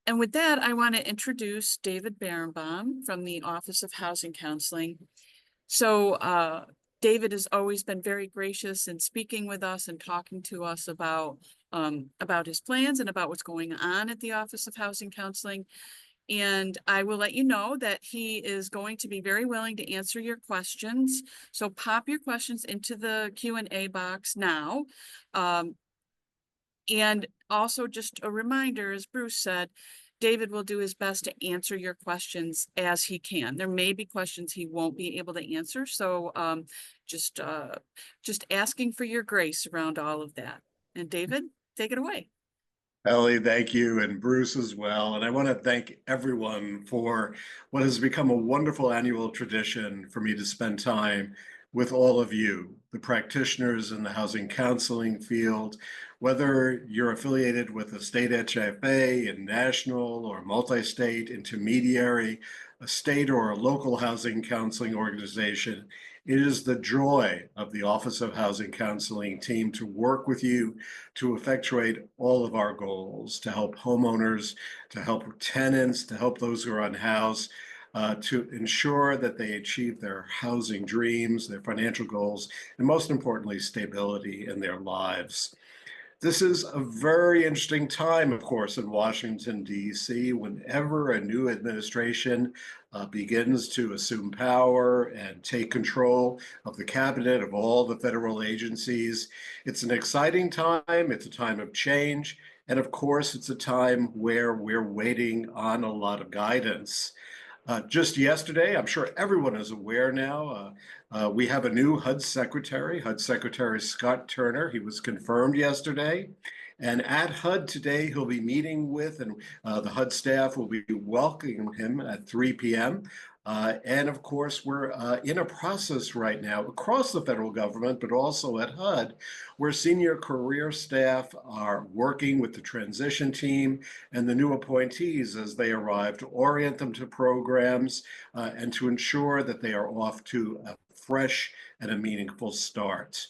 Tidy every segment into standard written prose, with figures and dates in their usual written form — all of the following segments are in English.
And with that, I want to introduce David Berenbaum from the Office of Housing Counseling. So David has always been very gracious in speaking with us and talking to us about his plans and about what's going on at the Office of Housing Counseling. And I will let you know that he is going to be very willing to answer your questions. So pop your questions into the Q&A box now. And also just a reminder, as Bruce said, David will do his best to answer your questions as he can. There may be questions he won't be able to answer. So just asking for your grace around all of that. And David, take it away. Ellie, thank you, and Bruce as well. And I want to thank everyone for what has become a wonderful annual tradition for me to spend time with all of you, the practitioners in the housing counseling field, whether you're affiliated with a state HFA, a national or multi-state intermediary, a state or a local housing counseling organization. It is the joy of the Office of Housing Counseling team to work with you to effectuate all of our goals, to help homeowners, to help tenants, to help those who are unhoused, to ensure that they achieve their housing dreams, their financial goals, and most importantly, stability in their lives. This is a very interesting time, of course, in Washington, D.C. Whenever a new administration begins to assume power and take control of the cabinet, of all the federal agencies, it's an exciting time. It's a time of change. And of course, it's a time where we're waiting on a lot of guidance. Just yesterday, I'm sure everyone is aware now, we have a new HUD Secretary Scott Turner. He was confirmed yesterday. And at HUD today, he'll be meeting with, and the HUD staff will be welcoming him at 3 p.m. And of course, we're in a process right now across the federal government, but also at HUD, where senior career staff are working with the transition team and the new appointees as they arrive to orient them to programs and to ensure that they are off to a fresh and a meaningful start.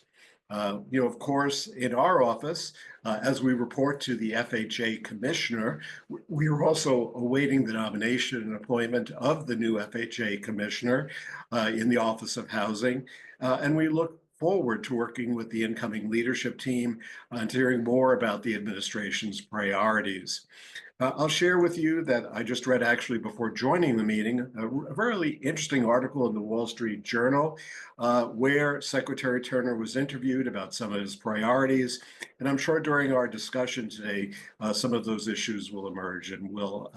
Of course, in our office, as we report to the FHA commissioner, we are also awaiting the nomination and appointment of the new FHA commissioner in the Office of Housing. And we look forward to working with the incoming leadership team and hearing more about the administration's priorities. I'll share with you that I just read, actually, before joining the meeting, a really interesting article in the Wall Street Journal where Secretary Turner was interviewed about some of his priorities. And I'm sure during our discussion today, some of those issues will emerge and we'll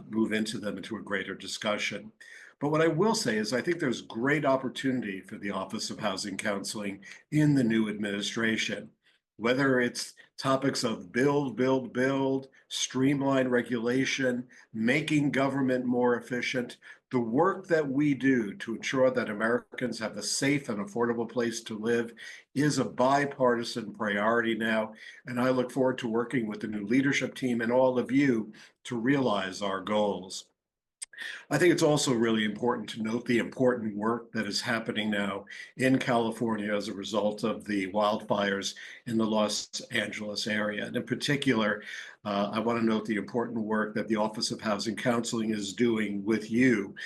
move into them into a greater discussion. But what I will say is I think there's great opportunity for the Office of Housing Counseling in the new administration. Whether it's topics of build, streamline regulation, making government more efficient, the work that we do to ensure that Americans have a safe and affordable place to live is a bipartisan priority now. And I look forward to working with the new leadership team and all of you to realize our goals. I think it's also really important to note the important work that is happening now in California as a result of the wildfires in the Los Angeles area. And in particular, I want to note the important work that the Office of Housing Counseling is doing with you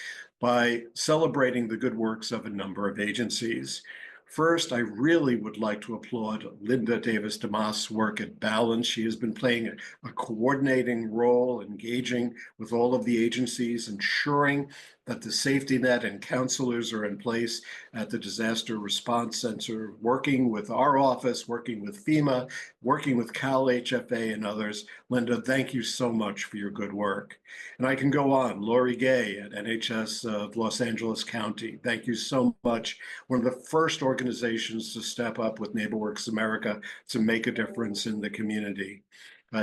by celebrating the good works of a number of agencies. First, I really would like to applaud Linda Davis DeMoss' work at Balance. She has been playing a coordinating role, engaging with all of the agencies, ensuring that the safety net and counselors are in place at the Disaster Response Center, working with our office, working with FEMA, working with Cal HFA and others. Linda, thank you so much for your good work. And I can go on. Lori Gay at NHS of Los Angeles County, thank you so much. One of the first organizations to step up with NeighborWorks America to make a difference in the community.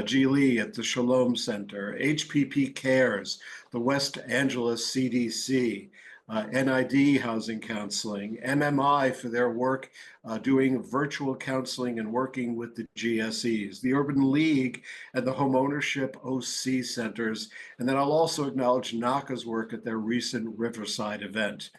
G. Lee at the Shalom Center, HPP Cares, the West Angeles CDC, NID Housing Counseling, MMI for their work doing virtual counseling and working with the GSEs, the Urban League and the Homeownership OC centers. And then I'll also acknowledge NACA's work at their recent Riverside event.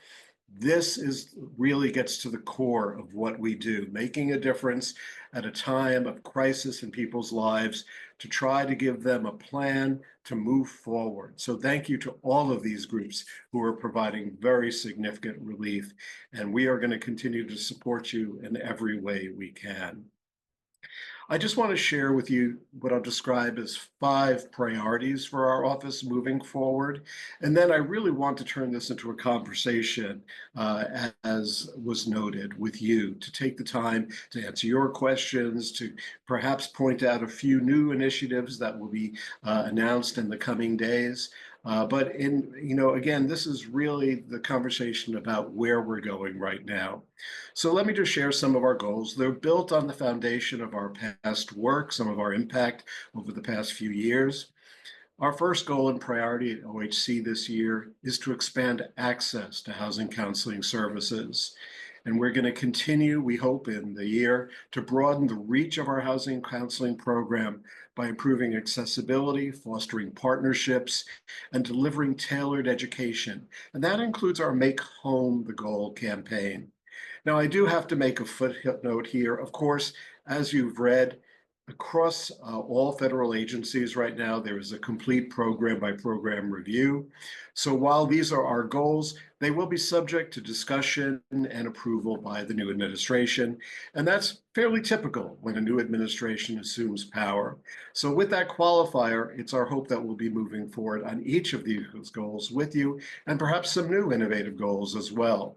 This really gets to the core of what we do, making a difference at a time of crisis in people's lives to try to give them a plan to move forward. So thank you to all of these groups who are providing very significant relief, and we are going to continue to support you in every way we can. I just want to share with you what I'll describe as 5 priorities for our office moving forward. And then I really want to turn this into a conversation, as was noted, with you, to take the time to answer your questions, to perhaps point out a few new initiatives that will be announced in the coming days. But again, this is really the conversation about where we're going right now. So let me just share some of our goals. They're built on the foundation of our past work, some of our impact over the past few years. Our first goal and priority at OHC this year is to expand access to housing counseling services. And we're going to continue, we hope, in the year to broaden the reach of our housing counseling program by improving accessibility, fostering partnerships, and delivering tailored education. And that includes our Make Home the Goal campaign. Now, I do have to make a footnote here. Of course, as you've read, across all federal agencies right now, there is a complete program by program review. So while these are our goals, they will be subject to discussion and approval by the new administration. And that's fairly typical when a new administration assumes power. So with that qualifier, it's our hope that we'll be moving forward on each of these goals with you, and perhaps some new innovative goals as well.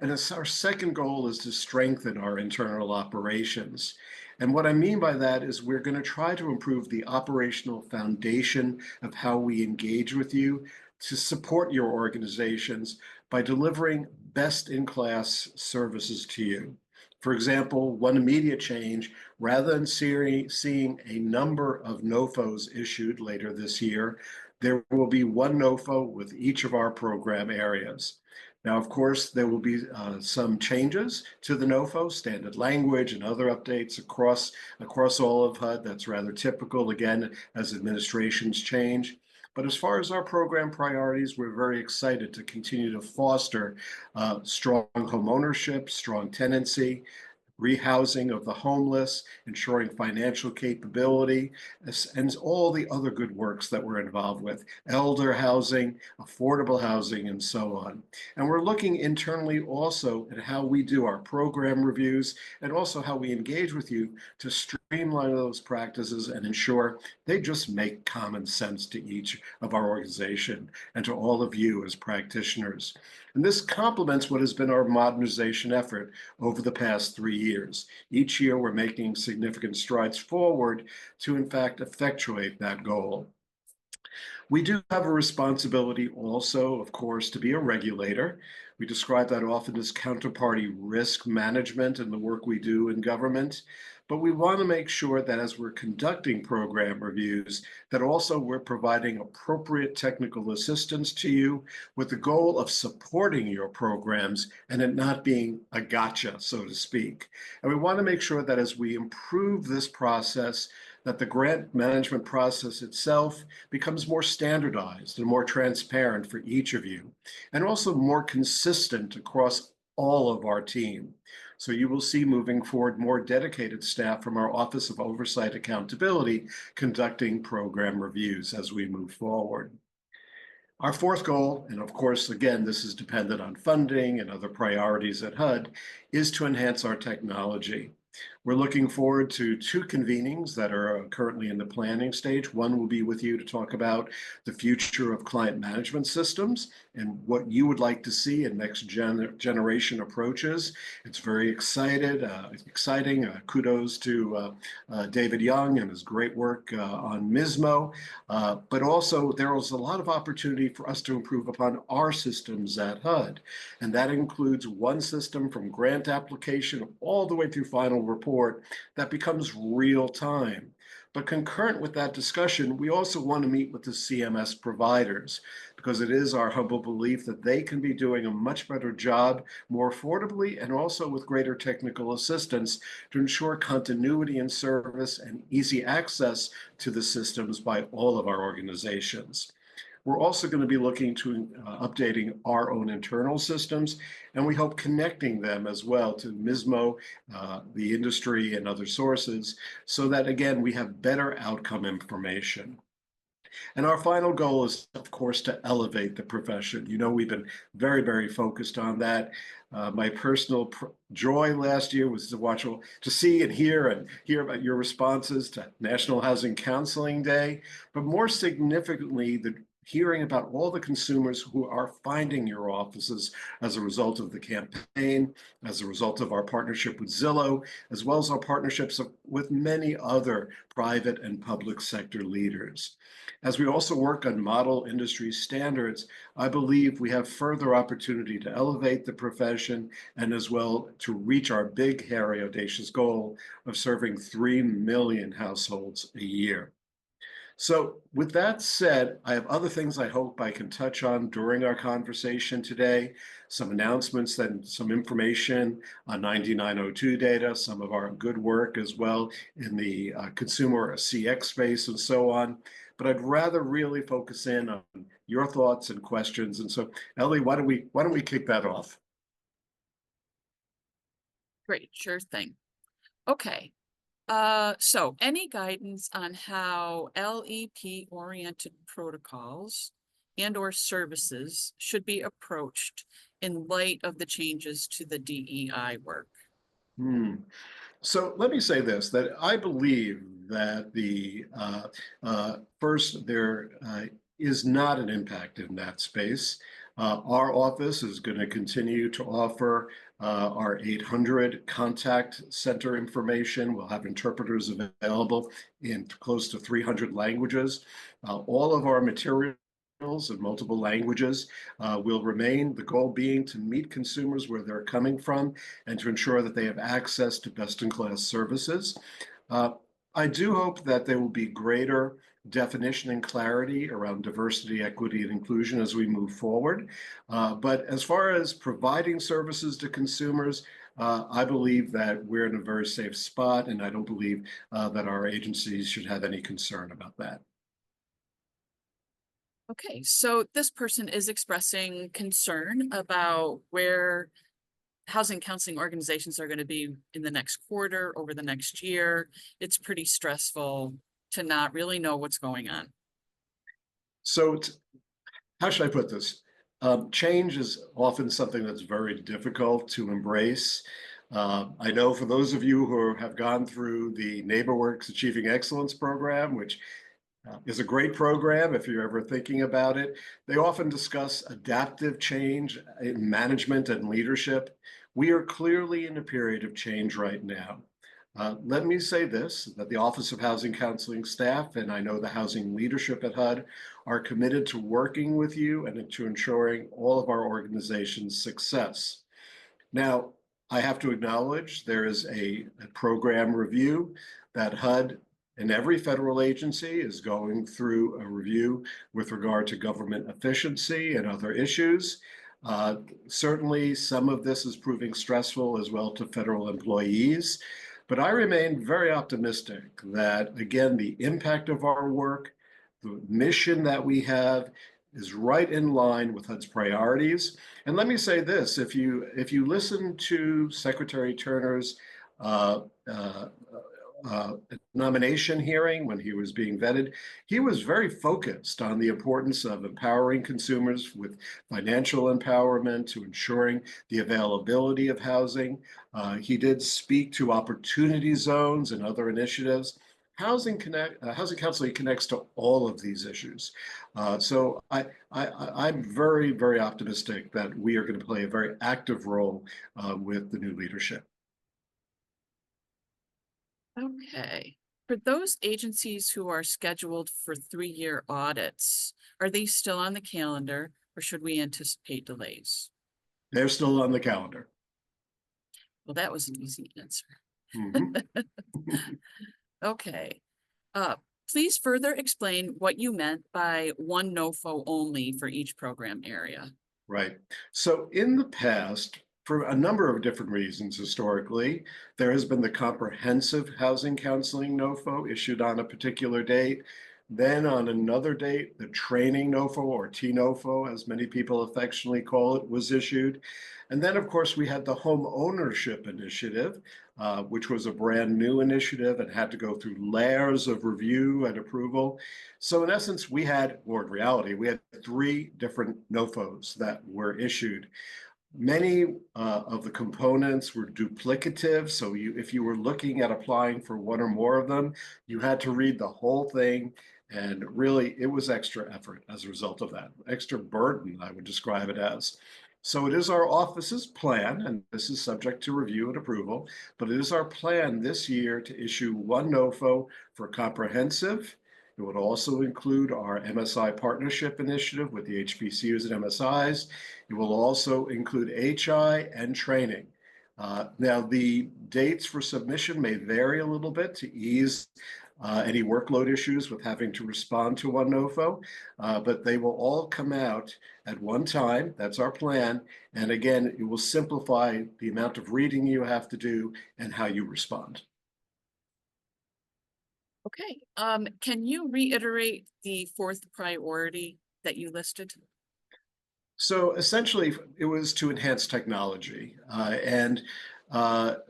And our second goal is to strengthen our internal operations. And what I mean by that is we're going to try to improve the operational foundation of how we engage with you to support your organizations by delivering best-in-class services to you. For example, one immediate change, rather than seeing a number of NOFOs issued later this year, there will be one NOFO with each of our program areas. Now, of course, there will be some changes to the NOFO, standard language and other updates across all of HUD. That's rather typical, again, as administrations change. But as far as our program priorities, we're very excited to continue to foster strong homeownership, strong tenancy, rehousing of the homeless, ensuring financial capability, and all the other good works that we're involved with, elder housing, affordable housing, and so on. And we're looking internally also at how we do our program reviews and also how we engage with you to streamline those practices and ensure they just make common sense to each of our organization and to all of you as practitioners. And this complements what has been our modernization effort over the past 3 years. Each year, we're making significant strides forward to, in fact, effectuate that goal. We do have a responsibility also, of course, to be a regulator. We describe that often as counterparty risk management in the work we do in government. But we want to make sure that as we're conducting program reviews, that also we're providing appropriate technical assistance to you with the goal of supporting your programs and it not being a gotcha, so to speak. And we want to make sure that as we improve this process, that the grant management process itself becomes more standardized and more transparent for each of you, and also more consistent across all of our team. So you will see moving forward more dedicated staff from our Office of Oversight Accountability conducting program reviews as we move forward. Our fourth goal, and of course, again, this is dependent on funding and other priorities at HUD, is to enhance our technology. We're looking forward to 2 convenings that are currently in the planning stage. One will be with you to talk about the future of client management systems and what you would like to see in next generation approaches. It's very exciting. Kudos to David Young and his great work on MISMO. But also there is a lot of opportunity for us to improve upon our systems at HUD. And that includes one system from grant application all the way through final report report that becomes real time. But concurrent with that discussion, we also want to meet with the CMS providers because it is our humble belief that they can be doing a much better job more affordably and also with greater technical assistance to ensure continuity in service and easy access to the systems by all of our organizations. We're also going to be looking to updating our own internal systems, and we hope connecting them as well to MISMO, the industry, and other sources, so that, again, we have better outcome information. And our final goal is, of course, to elevate the profession. You know, we've been very, very focused on that. My personal joy last year was to see and hear about your responses to National Housing Counseling Day, but more significantly, hearing about all the consumers who are finding your offices as a result of the campaign, as a result of our partnership with Zillow, as well as our partnerships with many other private and public sector leaders. As we also work on model industry standards, I believe we have further opportunity to elevate the profession and as well to reach our big, hairy, audacious goal of serving 3 million households a year. So with that said, I have other things I hope I can touch on during our conversation today, some announcements and some information on 9902 data, some of our good work as well in the consumer CX space and so on. But I'd rather really focus in on your thoughts and questions. And so, Ellie, why don't we kick that off? Great, sure thing. Okay. So any guidance on how LEP-oriented protocols and/or services should be approached in light of the changes to the DEI work? So let me say this, that I believe that first, there is not an impact in that space. Our office is going to continue to offer our 800 contact center information. We'll have interpreters available in close to 300 languages. All of our materials in multiple languages will remain, the goal being to meet consumers where they're coming from and to ensure that they have access to best-in-class services. I do hope that there will be greater definition and clarity around diversity, equity, and inclusion as we move forward. But as far as providing services to consumers, I believe that we're in a very safe spot, and I don't believe that our agencies should have any concern about that. Okay, so this person is expressing concern about where housing counseling organizations are going to be in the next quarter, over the next year. It's pretty stressful to not really know what's going on. So how should I put this? Change is often something that's very difficult to embrace. I know for those of you who have gone through the NeighborWorks Achieving Excellence program, which is a great program if you're ever thinking about it. They often discuss adaptive change in management and leadership. We are clearly in a period of change right now. Let me say this, that the Office of Housing Counseling staff, and I know the housing leadership at HUD, are committed to working with you and to ensuring all of our organization's success. Now, I have to acknowledge there is a program review that HUD and every federal agency is going through a review with regard to government efficiency and other issues. Certainly, some of this is proving stressful as well to federal employees, but I remain very optimistic that, again, the impact of our work, the mission that we have is right in line with HUD's priorities. And let me say this, if you listen to Secretary Turner's nomination hearing when he was being vetted, he was very focused on the importance of empowering consumers with financial empowerment to ensuring the availability of housing. He did speak to opportunity zones and other initiatives. Housing counseling connects to all of these issues. So I'm very, very optimistic that we are going to play a very active role with the new leadership. Okay. For those agencies who are scheduled for 3-year audits, are they still on the calendar or should we anticipate delays? They're still on the calendar. Well, that was an easy answer. Mhm. Okay. Please further explain what you meant by one NOFO only for each program area. Right. So in the past, for a number of different reasons historically, there has been the comprehensive housing counseling NOFO issued on a particular date. Then on another date, the training NOFO or TNOFO, as many people affectionately call it, was issued. And then, of course, we had the home ownership initiative, which was a brand new initiative and had to go through layers of review and approval. So in essence, we had, or in reality, we had three different NOFOs that were issued. Many of the components were duplicative. So if you were looking at applying for one or more of them, you had to read the whole thing. And really, it was extra effort as a result of that, extra burden, I would describe it as. So it is our office's plan, and this is subject to review and approval, but it is our plan this year to issue one NOFO for comprehensive. It would also include our MSI partnership initiative with the HBCUs and MSIs. It will also include HI and training. Now, the dates for submission may vary a little bit to ease any workload issues with having to respond to one NOFO, but they will all come out at one time. That's our plan. And again, it will simplify the amount of reading you have to do and how you respond. Okay. Can you reiterate the fourth priority that you listed? So essentially, it was to enhance technology and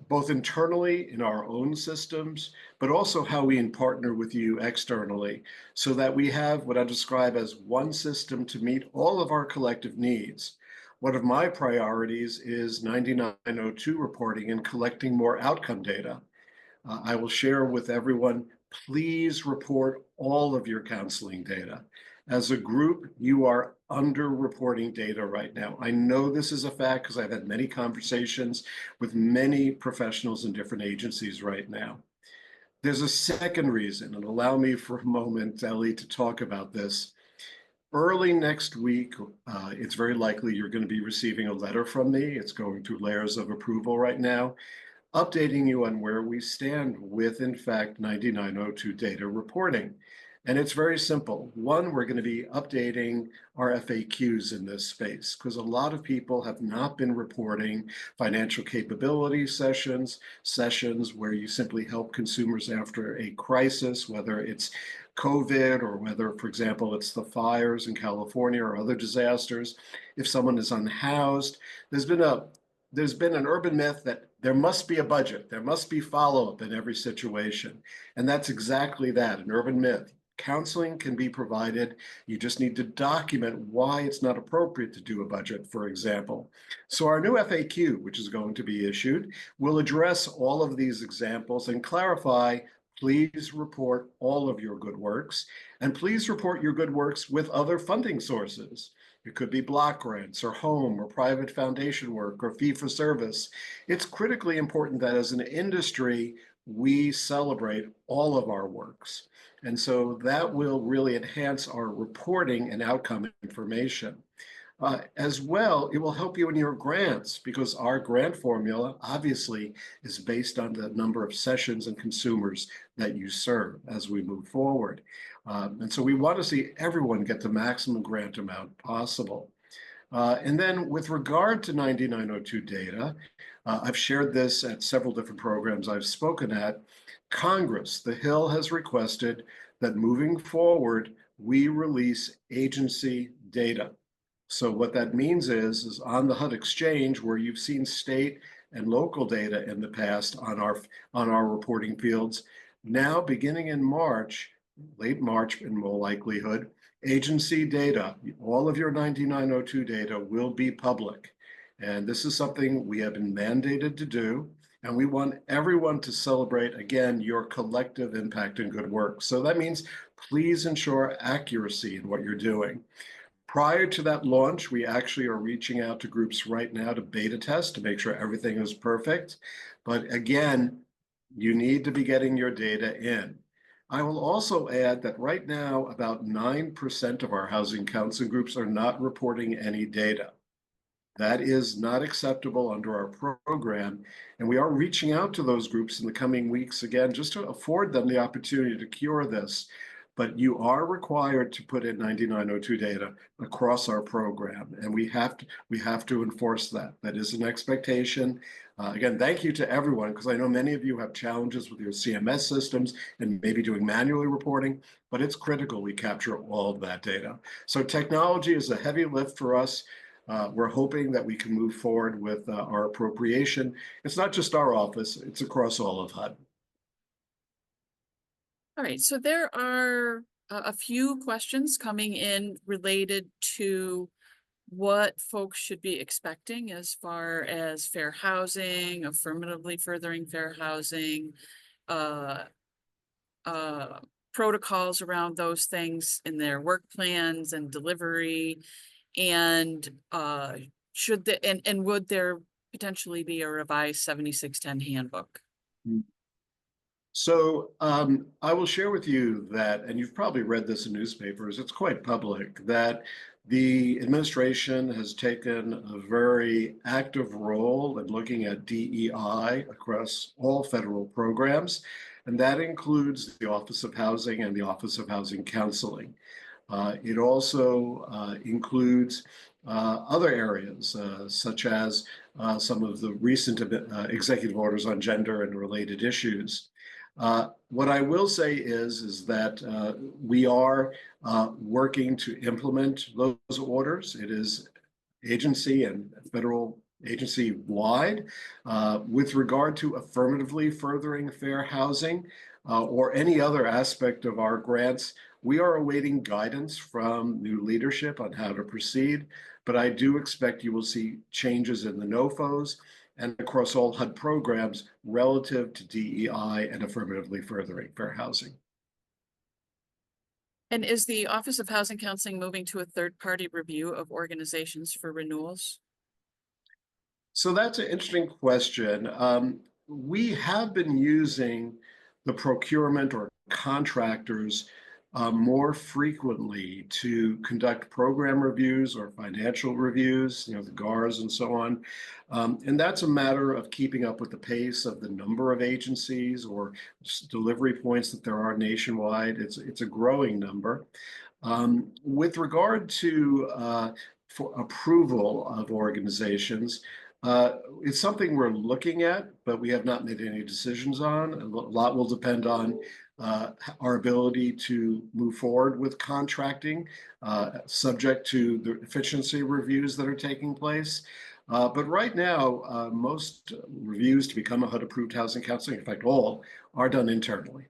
both internally in our own systems, but also how we partner with you externally so that we have what I describe as one system to meet all of our collective needs. One of my priorities is 9902 reporting and collecting more outcome data. I will share with everyone, please report all of your counseling data. As a group, you are under-reporting data right now. I know this is a fact because I've had many conversations with many professionals in different agencies right now. There's a second reason, and allow me for a moment, Ellie, to talk about this. Early next week, it's very likely you're going to be receiving a letter from me. It's going through layers of approval right now, updating you on where we stand with, in fact, 9902 data reporting. And it's very simple. One, we're going to be updating our FAQs in this space because a lot of people have not been reporting financial capability sessions where you simply help consumers after a crisis, whether it's COVID or whether, for example, it's the fires in California or other disasters. If someone is unhoused, there's been an urban myth that there must be a budget, there must be follow-up in every situation. And that's exactly that, an urban myth. Counseling can be provided. You just need to document why it's not appropriate to do a budget, for example. So our new FAQ, which is going to be issued, will address all of these examples and clarify, please report all of your good works, and please report your good works with other funding sources. It could be block grants or home or private foundation work or fee for service. It's critically important that as an industry, we celebrate all of our works. And so that will really enhance our reporting and outcome information. As well, it will help you in your grants because our grant formula obviously is based on the number of sessions and consumers that you serve as we move forward. And so we want to see everyone get the maximum grant amount possible. And then with regard to 9902 data, I've shared this at several different programs I've spoken at. Congress, the Hill has requested that moving forward, we release agency data. So what that means is on the HUD exchange, where you've seen state and local data in the past on our reporting fields, now beginning in March, late March in all likelihood, agency data, all of your 9902 data will be public. And this is something we have been mandated to do. And we want everyone to celebrate, again, your collective impact and good work. So that means please ensure accuracy in what you're doing. Prior to that launch, we actually are reaching out to groups right now to beta test to make sure everything is perfect. But again, you need to be getting your data in. I will also add that right now, about 9% of our housing counseling groups are not reporting any data. That is not acceptable under our program. And we are reaching out to those groups in the coming weeks again, just to afford them the opportunity to cure this. But you are required to put in 9902 data across our program, and we have to enforce that. That is an expectation. Again, thank you to everyone, because I know many of you have challenges with your CMS systems and maybe doing manually reporting, but it's critical we capture all of that data. So technology is a heavy lift for us. We're hoping that we can move forward with our appropriation. It's not just our office, it's across all of HUD. All right, so there are a few questions coming in related to what folks should be expecting as far as fair housing, affirmatively furthering fair housing, uh, protocols around those things in their work plans and delivery, and would there potentially be a revised 7610 handbook? So I will share with you that, and you've probably read this in newspapers, it's quite public, that the administration has taken a very active role in looking at DEI across all federal programs, and that includes the Office of Housing and the Office of Housing Counseling. It also includes other areas, such as some of the recent executive orders on gender and related issues. What I will say is that we are working to implement those orders. It is agency and federal agency wide. With regard to affirmatively furthering fair housing or any other aspect of our grants, we are awaiting guidance from new leadership on how to proceed, but I do expect you will see changes in the NOFOs and across all HUD programs relative to DEI and affirmatively furthering fair housing. And is the Office of Housing Counseling moving to a third-party review of organizations for renewals? So that's an interesting question. We have been using the procurement or contractors more frequently to conduct program reviews or financial reviews, the GARs and so on. And that's a matter of keeping up with the pace of the number of agencies or delivery points that there are nationwide. It's a growing number. With regard to for approval of organizations, it's something we're looking at, but we have not made any decisions on. A lot will depend on our ability to move forward with contracting, subject to the efficiency reviews that are taking place. But right now, most reviews to become a HUD-approved housing counseling, in fact, all, are done internally.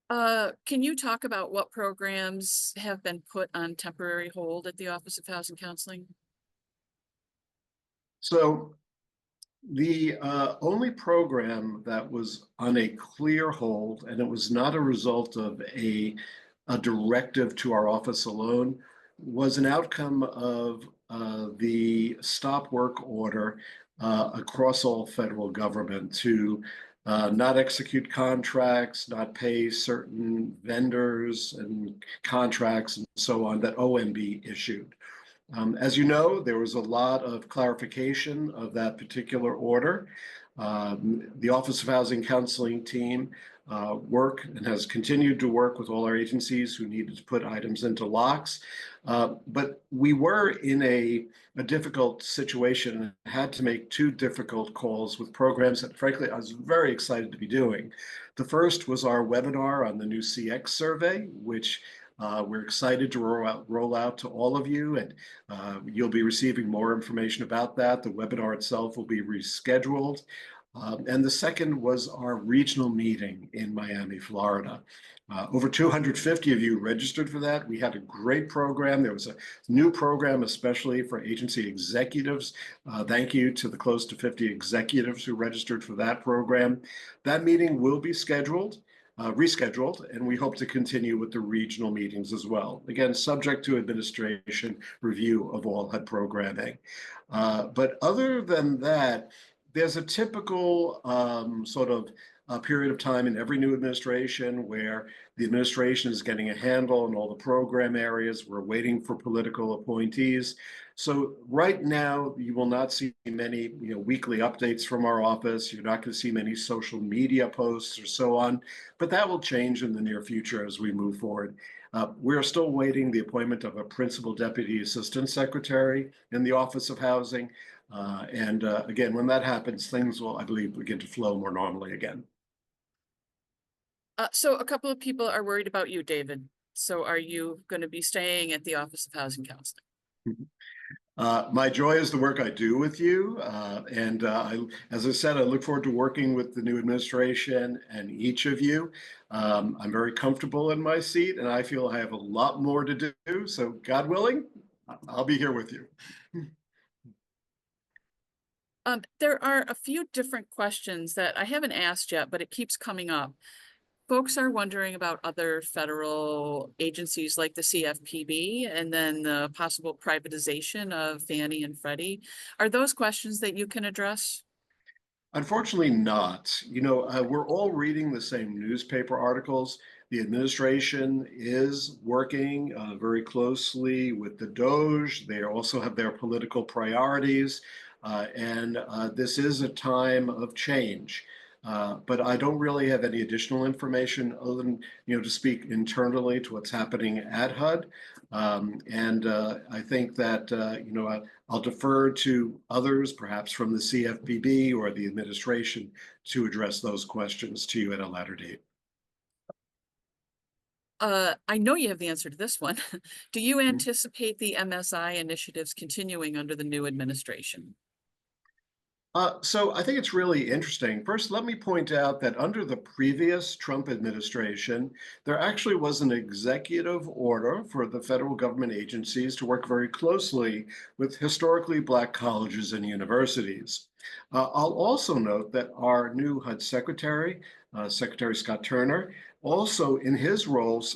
Can you talk about what programs have been put on temporary hold at the Office of Housing Counseling? So the only program that was on a clear hold, and it was not a result of a directive to our office alone, was an outcome of the stop work order across all federal government to not execute contracts, not pay certain vendors and contracts and so on that OMB issued. As you know, there was a lot of clarification of that particular order. The Office of Housing Counseling team work and has continued to work with all our agencies who needed to put items into locks. But we were in a difficult situation and had to make two difficult calls with programs that, frankly, I was very excited to be doing. The first was our webinar on the new CX survey, which we're excited to roll out to all of you, and you'll be receiving more information about that. The webinar itself will be rescheduled. And the second was our regional meeting in Miami, Florida. Over 250 of you registered for that. We had a great program. There was a new program, especially for agency executives. Thank you to the close to 50 executives who registered for that program. That meeting will be rescheduled, and we hope to continue with the regional meetings as well. Again, subject to administration review of all HUD programming. But other than that, there's a typical sort of a period of time in every new administration where the administration is getting a handle on all the program areas. We're waiting for political appointees. So right now, you will not see many weekly updates from our office. You're not going to see many social media posts or so on, but that will change in the near future as we move forward. We're still waiting the appointment of a principal deputy assistant secretary in the Office of Housing. Again, when that happens, things will, I believe, begin to flow more normally again. So a couple of people are worried about you, David. So are you going to be staying at the Office of Housing Counseling? My joy is the work I do with you. As I said, I look forward to working with the new administration and each of you. I'm very comfortable in my seat, and I feel I have a lot more to do. So God willing, I'll be here with you. There are a few different questions that I haven't asked yet, but it keeps coming up. Folks are wondering about other federal agencies like the CFPB and then the possible privatization of Fannie and Freddie. Are those questions that you can address? Unfortunately not. We're all reading the same newspaper articles. The administration is working very closely with the DOJ. They also have their political priorities, and this is a time of change. But I don't really have any additional information other than, to speak internally to what's happening at HUD. I think that, I'll defer to others, perhaps from the CFPB or the administration, to address those questions to you at a later date. I know you have the answer to this one. Do you anticipate the MSI initiatives continuing under the new administration? So I think it's really interesting. First, let me point out that under the previous Trump administration, there actually was an executive order for the federal government agencies to work very closely with historically Black colleges and universities. I'll also note that our new HUD secretary, Secretary Scott Turner, also in his roles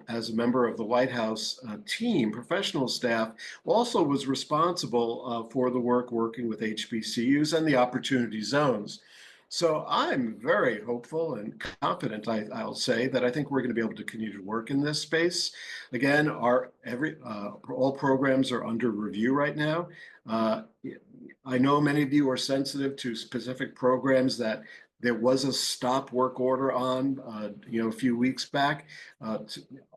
as a member of the White House team, professional staff, also was responsible for the working with HBCUs and the opportunity zones. So I'm very hopeful and confident, I'll say, that I think we're going to be able to continue to work in this space. Again, all programs are under review right now. I know many of you are sensitive to specific programs that there was a stop work order on, a few weeks back.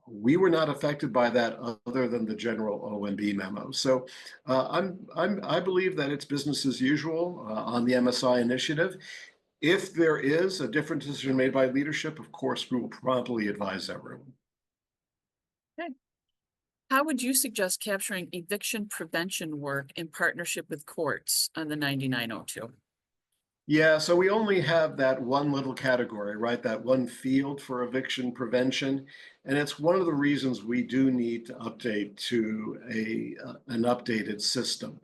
We were not affected by that other than the general OMB memo. So I believe that it's business as usual on the MSI initiative. If there is a different decision made by leadership, of course, we will promptly advise everyone. Okay. How would you suggest capturing eviction prevention work in partnership with courts on the 9902? Yeah, so we only have that one little category, right? That one field for eviction prevention. And it's one of the reasons we do need to update to an updated system.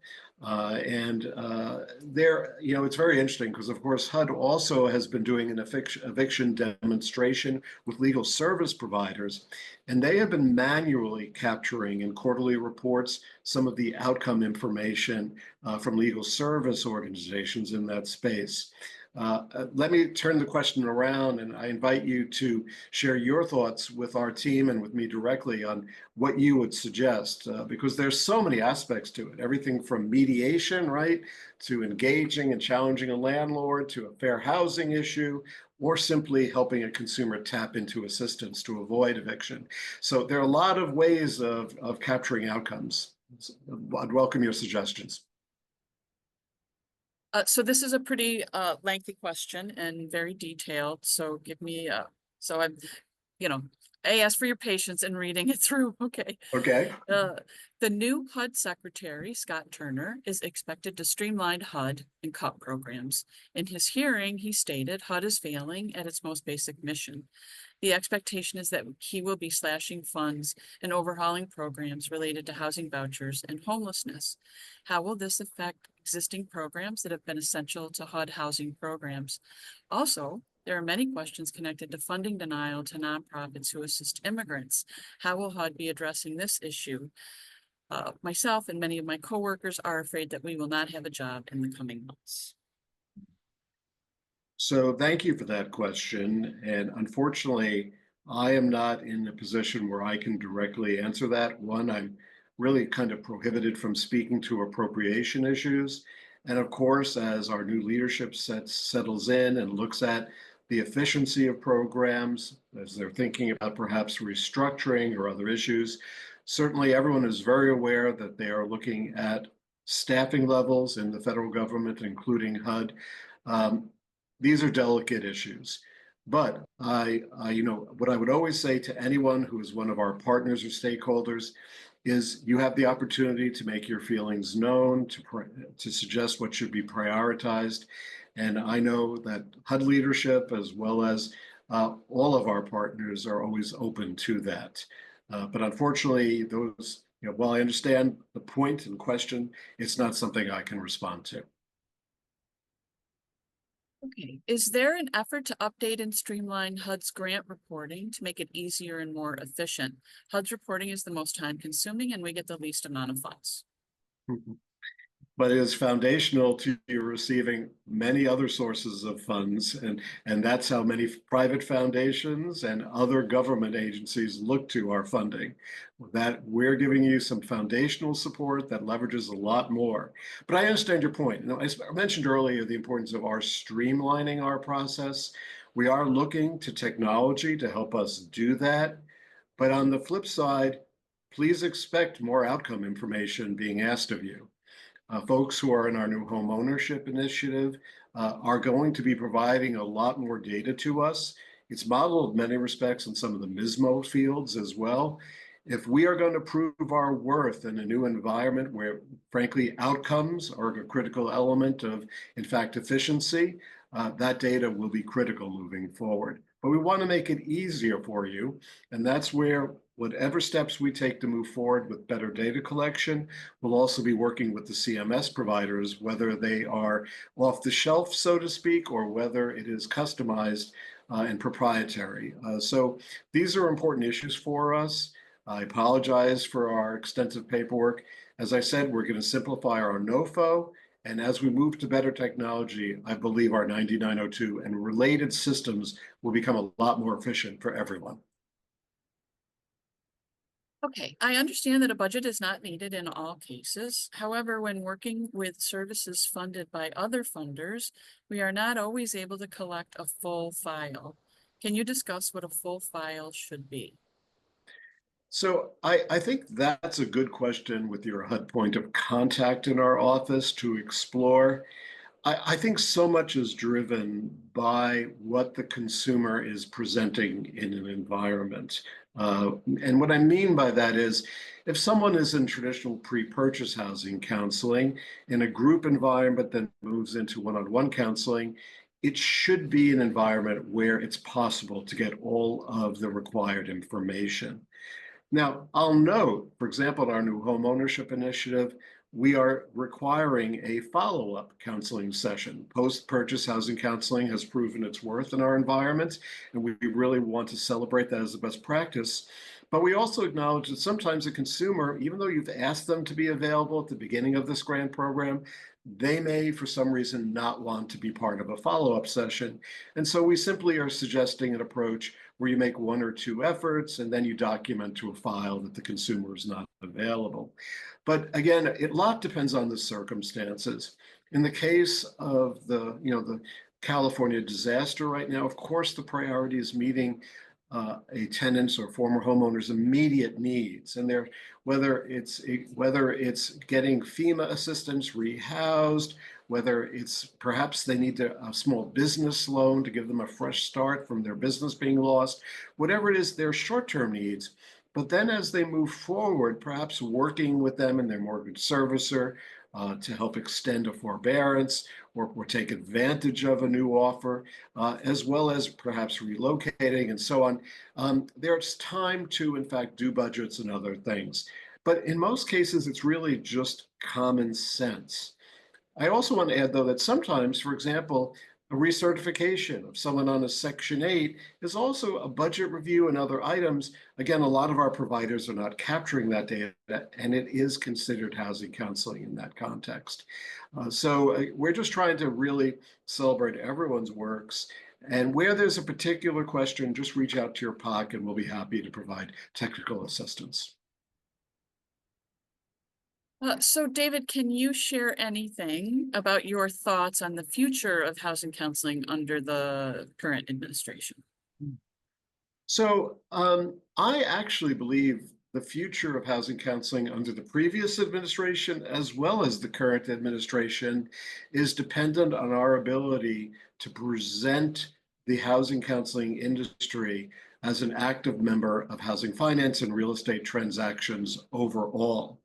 It's very interesting because, of course, HUD also has been doing an eviction demonstration with legal service providers, and they have been manually capturing in quarterly reports some of the outcome information from legal service organizations in that space. Let me turn the question around, and I invite you to share your thoughts with our team and with me directly on what you would suggest, because there's so many aspects to it. Everything from mediation, right, to engaging and challenging a landlord, to a fair housing issue, or simply helping a consumer tap into assistance to avoid eviction. So there are a lot of ways of capturing outcomes. I'd welcome your suggestions. So this is a pretty lengthy question and very detailed. So give me I ask for your patience in reading it through. Okay. Okay. The new HUD secretary, Scott Turner, is expected to streamline HUD and cut programs. In his hearing, he stated HUD is failing at its most basic mission. The expectation is that he will be slashing funds and overhauling programs related to housing vouchers and homelessness. How will this affect existing programs that have been essential to HUD housing programs? Also, there are many questions connected to funding denial to nonprofits who assist immigrants. How will HUD be addressing this issue? Myself and many of my coworkers are afraid that we will not have a job in the coming months. So thank you for that question. And unfortunately, I am not in a position where I can directly answer that. One, I'm really kind of prohibited from speaking to appropriation issues. And of course, as our new leadership settles in and looks at the efficiency of programs, as they're thinking about perhaps restructuring or other issues, certainly everyone is very aware that they are looking at staffing levels in the federal government, including HUD. Um, these are delicate issues. But what I would always say to anyone who is one of our partners or stakeholders is you have the opportunity to make your feelings known, to suggest what should be prioritized. And I know that HUD leadership, as well as all of our partners, are always open to that. But unfortunately, while I understand the point and question, it's not something I can respond to. Okay, is there an effort to update and streamline HUD's grant reporting to make it easier and more efficient? HUD's reporting is the most time consuming and we get the least amount of funds. But it is foundational to you receiving many other sources of funds. And that's how many private foundations and other government agencies look to our funding. That we're giving you some foundational support that leverages a lot more. But I understand your point. I mentioned earlier the importance of our streamlining our process. We are looking to technology to help us do that. But on the flip side, please expect more outcome information being asked of you. Folks who are in our new home ownership initiative are going to be providing a lot more data to us. It's modeled in many respects in some of the MISMO fields as well. If we are going to prove our worth in a new environment where, frankly, outcomes are a critical element of, in fact, efficiency, that data will be critical moving forward. But we want to make it easier for you, and that's where whatever steps we take to move forward with better data collection, we'll also be working with the CMS providers, whether they are off the shelf, so to speak, or whether it is customized and proprietary. So these are important issues for us. I apologize for our extensive paperwork. As I said, we're going to simplify our NOFO. And as we move to better technology, I believe our 9902 and related systems will become a lot more efficient for everyone. Okay, I understand that a budget is not needed in all cases. However, when working with services funded by other funders, we are not always able to collect a full file. Can you discuss what a full file should be? So I think that's a good question with your HUD point of contact in our office to explore. I think so much is driven by what the consumer is presenting in an environment. And what I mean by that is if someone is in traditional pre-purchase housing counseling in a group environment that moves into one-on-one counseling, it should be an environment where it's possible to get all of the required information. Now, I'll note, for example, in our new home ownership initiative, we are requiring a follow-up counseling session. Post-purchase housing counseling has proven its worth in our environment, and we really want to celebrate that as a best practice. But we also acknowledge that sometimes a consumer, even though you've asked them to be available at the beginning of this grant program, they may, for some reason, not want to be part of a follow-up session. And so we simply are suggesting an approach where you make one or two efforts and then you document to a file that the consumer is not available. But again, a lot depends on the circumstances. In the case of the California disaster right now, of course, the priority is meeting a tenant's or former homeowner's immediate needs, and whether it's getting FEMA assistance rehoused, whether it's perhaps they need a small business loan to give them a fresh start from their business being lost, whatever it is, their short-term needs. But then as they move forward, perhaps working with them and their mortgage servicer to help extend a forbearance or take advantage of a new offer, as well as perhaps relocating and so on. There's time to, in fact, do budgets and other things. But in most cases, it's really just common sense. I also want to add, though, that sometimes, for example, A recertification of someone on a Section 8 is also a budget review and other items. Again, a lot of our providers are not capturing that data, and it is considered housing counseling in that context. So we're just trying to really celebrate everyone's works. And where there's a particular question, just reach out to your POC and we'll be happy to provide technical assistance. So David, can you share anything about your thoughts on the future of housing counseling under the current administration? So I actually believe the future of housing counseling under the previous administration, as well as the current administration, is dependent on our ability to present the housing counseling industry as an active member of housing finance and real estate transactions overall.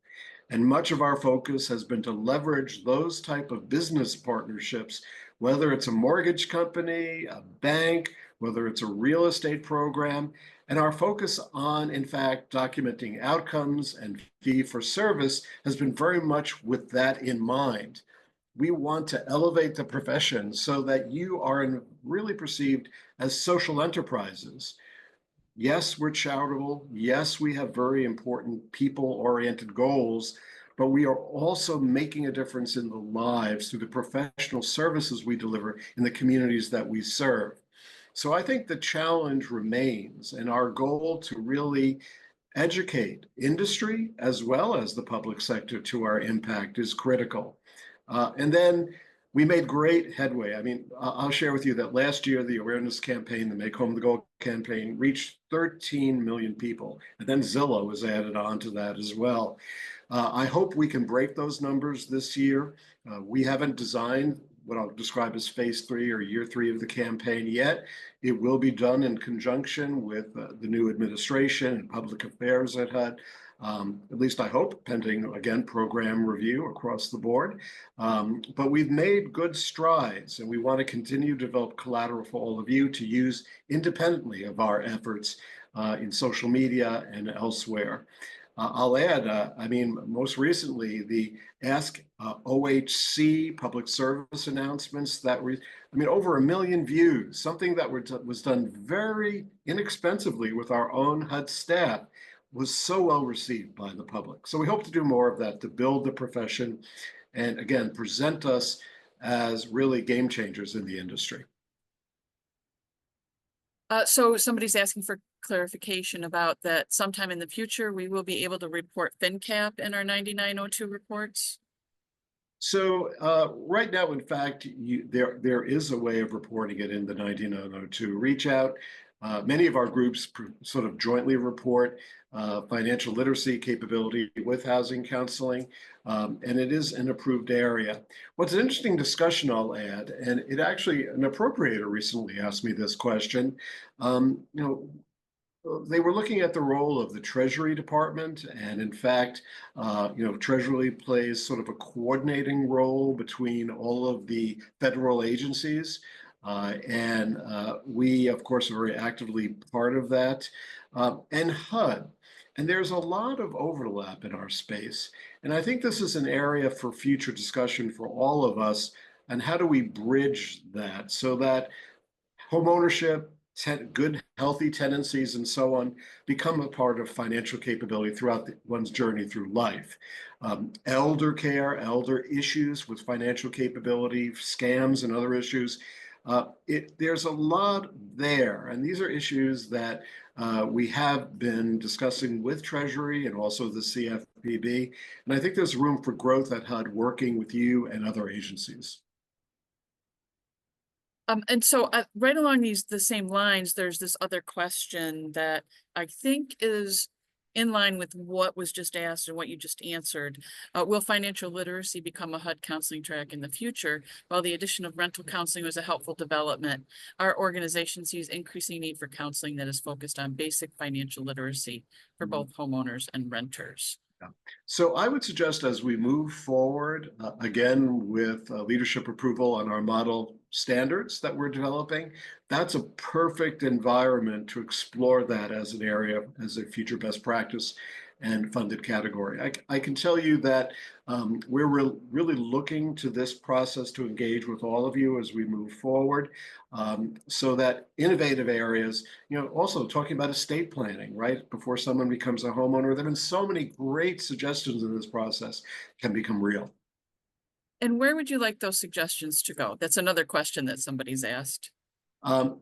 And much of our focus has been to leverage those type of business partnerships, whether it's a mortgage company, a bank, whether it's a real estate program, and our focus on, in fact, documenting outcomes and fee for service has been very much with that in mind. We want to elevate the profession so that you are really perceived as social enterprises. Yes, we're charitable. Yes, we have very important people-oriented goals, but we are also making a difference in the lives through the professional services we deliver in the communities that we serve. So I think the challenge remains, and our goal to really educate industry as well as the public sector to our impact is critical. And then we made great headway. I mean, I'll share with you that last year, the awareness campaign, the Make Home the Goal campaign, reached 13 million people. And then Zillow was added on to that as well. I hope we can break those numbers this year. We haven't designed what I'll describe as phase 3 or year 3 of the campaign yet. It will be done in conjunction with the new administration and public affairs at HUD. At least I hope, pending, again, program review across the board. But we've made good strides, and we want to continue to develop collateral for all of you to use independently of our efforts in social media and elsewhere. I'll add, I mean, most recently, the Ask OHC public service announcements that were, I mean, over 1 million views, something that was done very inexpensively with our own HUD staff, was so well received by the public. So we hope to do more of that to build the profession and, again, present us as really game changers in the industry. So somebody's asking for clarification about that sometime in the future, we will be able to report FinCap in our 9902 reports. So right now, in fact, there is a way of reporting it in the 9902. Reach out. Many of our groups sort of jointly report financial literacy capability with housing counseling, and it is an approved area. What's an interesting discussion I'll add, and it actually, an appropriator recently asked me this question, you know, they were looking at the role of the Treasury Department, and in fact, you know, Treasury plays sort of a coordinating role between all of the federal agencies. And we, of course, are very actively part of that. And HUD. And there's a lot of overlap in our space. And I think this is an area for future discussion for all of us. And how do we bridge that so that homeownership, good, healthy tenancies, and so on become a part of financial capability throughout one's journey through life. Elder care, elder issues with financial capability, scams and other issues. There's a lot there, and these are issues that we have been discussing with Treasury and also the CFPB, and I think there's room for growth at HUD working with you and other agencies. And so right along the same lines, there's this other question that I think is in line with what was just asked and what you just answered. Will financial literacy become a HUD counseling track in the future? While the addition of rental counseling was a helpful development, our organization sees increasing need for counseling that is focused on basic financial literacy for both homeowners and renters. Yeah. So I would suggest as we move forward, again, with leadership approval on our model standards that we're developing, that's a perfect environment to explore that as an area, as a future best practice. and funded category. I can tell you that we're really looking to this process to engage with all of you as we move forward, so that innovative areas, also talking about estate planning, right? Before someone becomes a homeowner, there have been so many great suggestions in this process can become real. And where would you like those suggestions to go? That's another question that somebody's asked.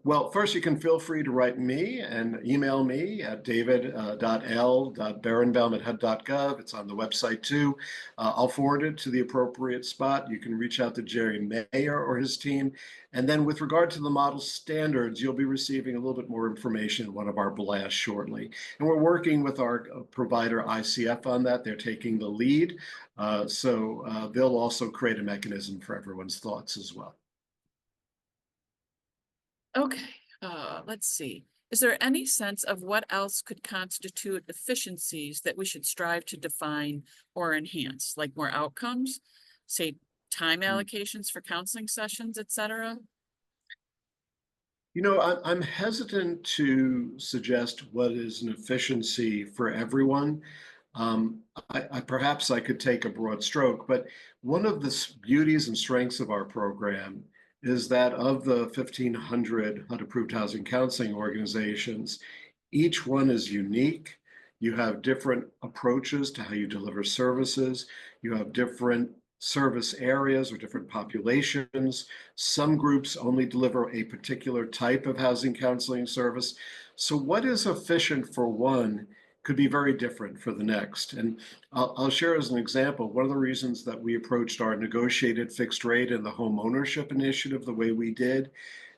Well, first, you can feel free to write me and email me at david.l.berenbaum@hud.gov. It's on the website too. I'll forward it to the appropriate spot. You can reach out to Jerry Mayer or his team. And then with regard to the model standards, you'll be receiving a little bit more information in one of our blasts shortly. And we're working with our provider ICF on that. They're taking the lead. So they'll also create a mechanism for everyone's thoughts as well. Okay, let's see. Is there any sense of what else could constitute efficiencies that we should strive to define or enhance, like more outcomes, say time allocations for counseling sessions, et cetera? I'm hesitant to suggest what is an efficiency for everyone. Perhaps I could take a broad stroke, but one of the beauties and strengths of our program is that of the 1,500 HUD-approved housing counseling organizations, each one is unique. You have different approaches to how you deliver services. You have different service areas or different populations. Some groups only deliver a particular type of housing counseling service. So what is efficient for one could be very different for the next. And I'll share as an example, one of the reasons that we approached our negotiated fixed rate and the home ownership initiative the way we did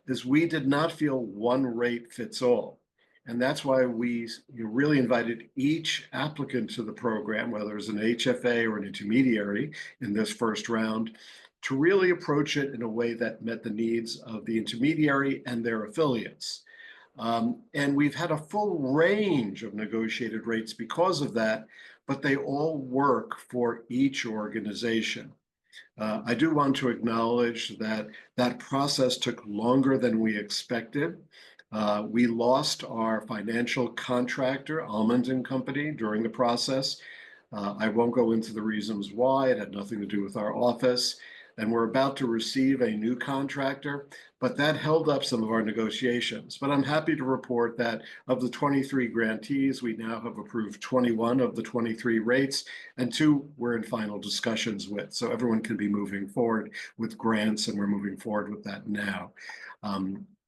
is we did not feel one rate fits all. And that's why we really invited each applicant to the program, whether it's an HFA or an intermediary in this first round, to really approach it in a way that met the needs of the intermediary and their affiliates. And we've had a full range of negotiated rates because of that, but they all work for each organization. I do want to acknowledge that that process took longer than we expected. We lost our financial contractor, Almond & Company, during the process. I won't go into the reasons why. It had nothing to do with our office. And we're about to receive a new contractor, but that held up some of our negotiations. But I'm happy to report that of the 23 grantees, we now have approved 21 of the 23 rates, and 2 we're in final discussions with. So everyone can be moving forward with grants, and we're moving forward with that now.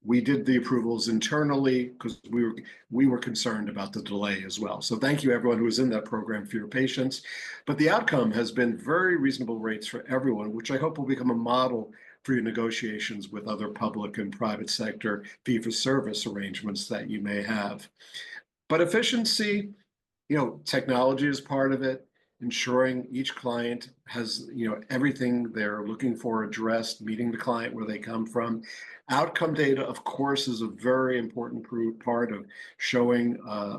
We did the approvals internally because we were concerned about the delay as well. So thank you everyone who was in that program for your patience. But the outcome has been very reasonable rates for everyone, which I hope will become a model for your negotiations with other public and private sector fee-for-service arrangements that you may have. But efficiency, technology is part of it. Ensuring each client has, everything they're looking for addressed, meeting the client where they come from. Outcome data, of course, is a very important part of showing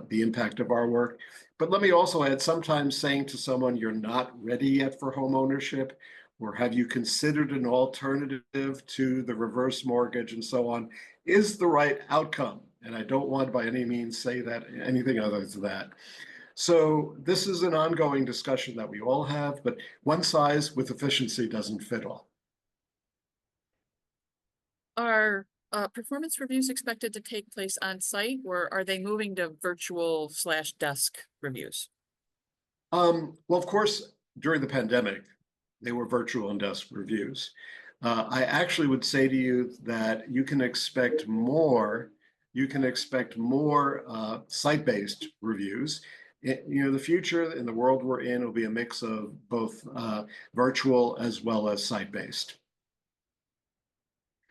the impact of our work. But let me also add, sometimes saying to someone, you're not ready yet for home ownership, or have you considered an alternative to the reverse mortgage and so on, is the right outcome. And I don't want by any means say that anything other than that. So this is an ongoing discussion that we all have, but one size with efficiency doesn't fit all. Are performance reviews expected to take place on site, or are they moving to virtual/desk reviews? Well, of course, during the pandemic, they were virtual and desk reviews. I actually would say to you that you can expect more site-based reviews. The future in the world we're in will be a mix of both virtual as well as site-based.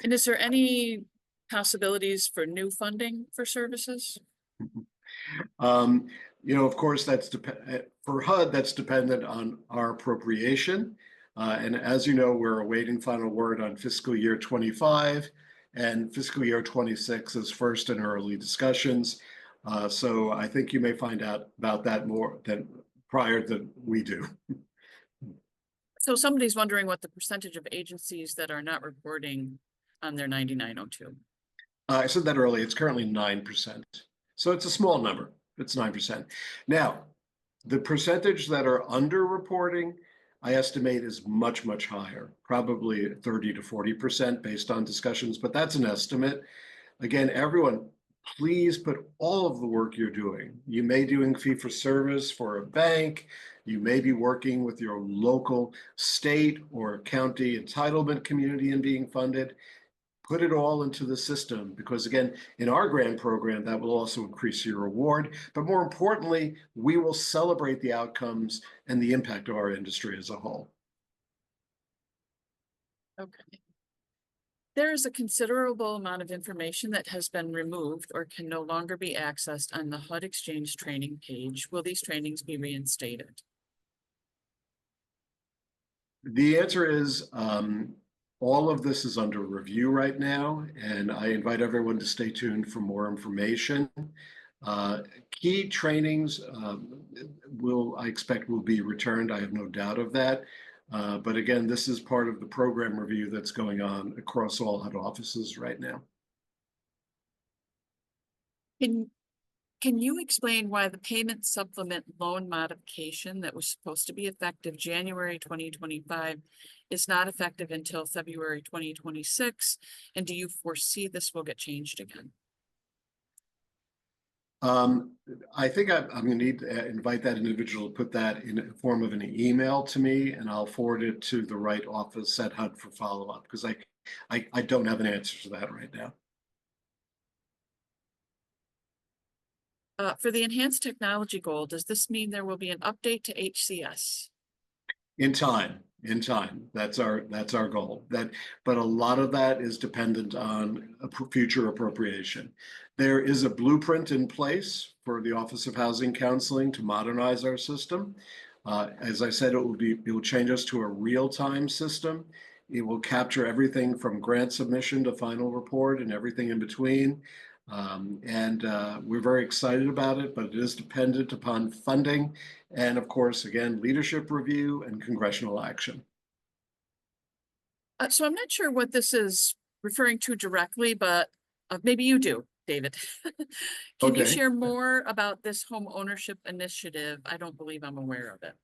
And is there any possibilities for new funding for services? Of course, for HUD, that's dependent on our appropriation. And as you know, we're awaiting final word on fiscal year 25, and fiscal year 26 is first in early discussions. So I think you may find out about that more prior than we do. So somebody's wondering what the percentage of agencies that are not reporting on their 9902. I said that earlier. It's currently 9%. So it's a small number. It's 9%. Now, The percentage that are underreporting, I estimate, is much, much higher, probably 30 to 40% based on discussions, but that's an estimate. Again, everyone, please put all of the work you're doing. You may be doing fee for service for a bank. You may be working with your local state or county entitlement community and being funded. Put it all into the system because, again, in our grant program, that will also increase your reward. But more importantly, we will celebrate the outcomes and the impact of our industry as a whole. Okay. There is a considerable amount of information that has been removed or can no longer be accessed on the HUD Exchange training page. Will these trainings be reinstated? The answer is all of this is under review right now, and I invite everyone to stay tuned for more information. Key trainings I expect will be returned. I have no doubt of that. But again, this is part of the program review that's going on across all HUD offices right now. Can you explain why the payment supplement loan modification that was supposed to be effective January 2025 is not effective until February 2026? And do you foresee this will get changed again? I think I'm going to need to invite that individual to put that in the form of an email to me, and I'll forward it to the right office at HUD for follow-up, because I don't have an answer to that right now. For the enhanced technology goal, does this mean there will be an update to HCS? In time. That's our goal. But a lot of that is dependent on a future appropriation. There is a blueprint in place for the Office of Housing Counseling to modernize our system. As I said, it will change us to a real-time system. It will capture everything from grant submission to final report and everything in between. We're very excited about it, but it is dependent upon funding and, of course, again, leadership review and congressional action. So I'm not sure what this is referring to directly, but maybe you do, David. Can you share more about this home ownership initiative? I don't believe I'm aware of it.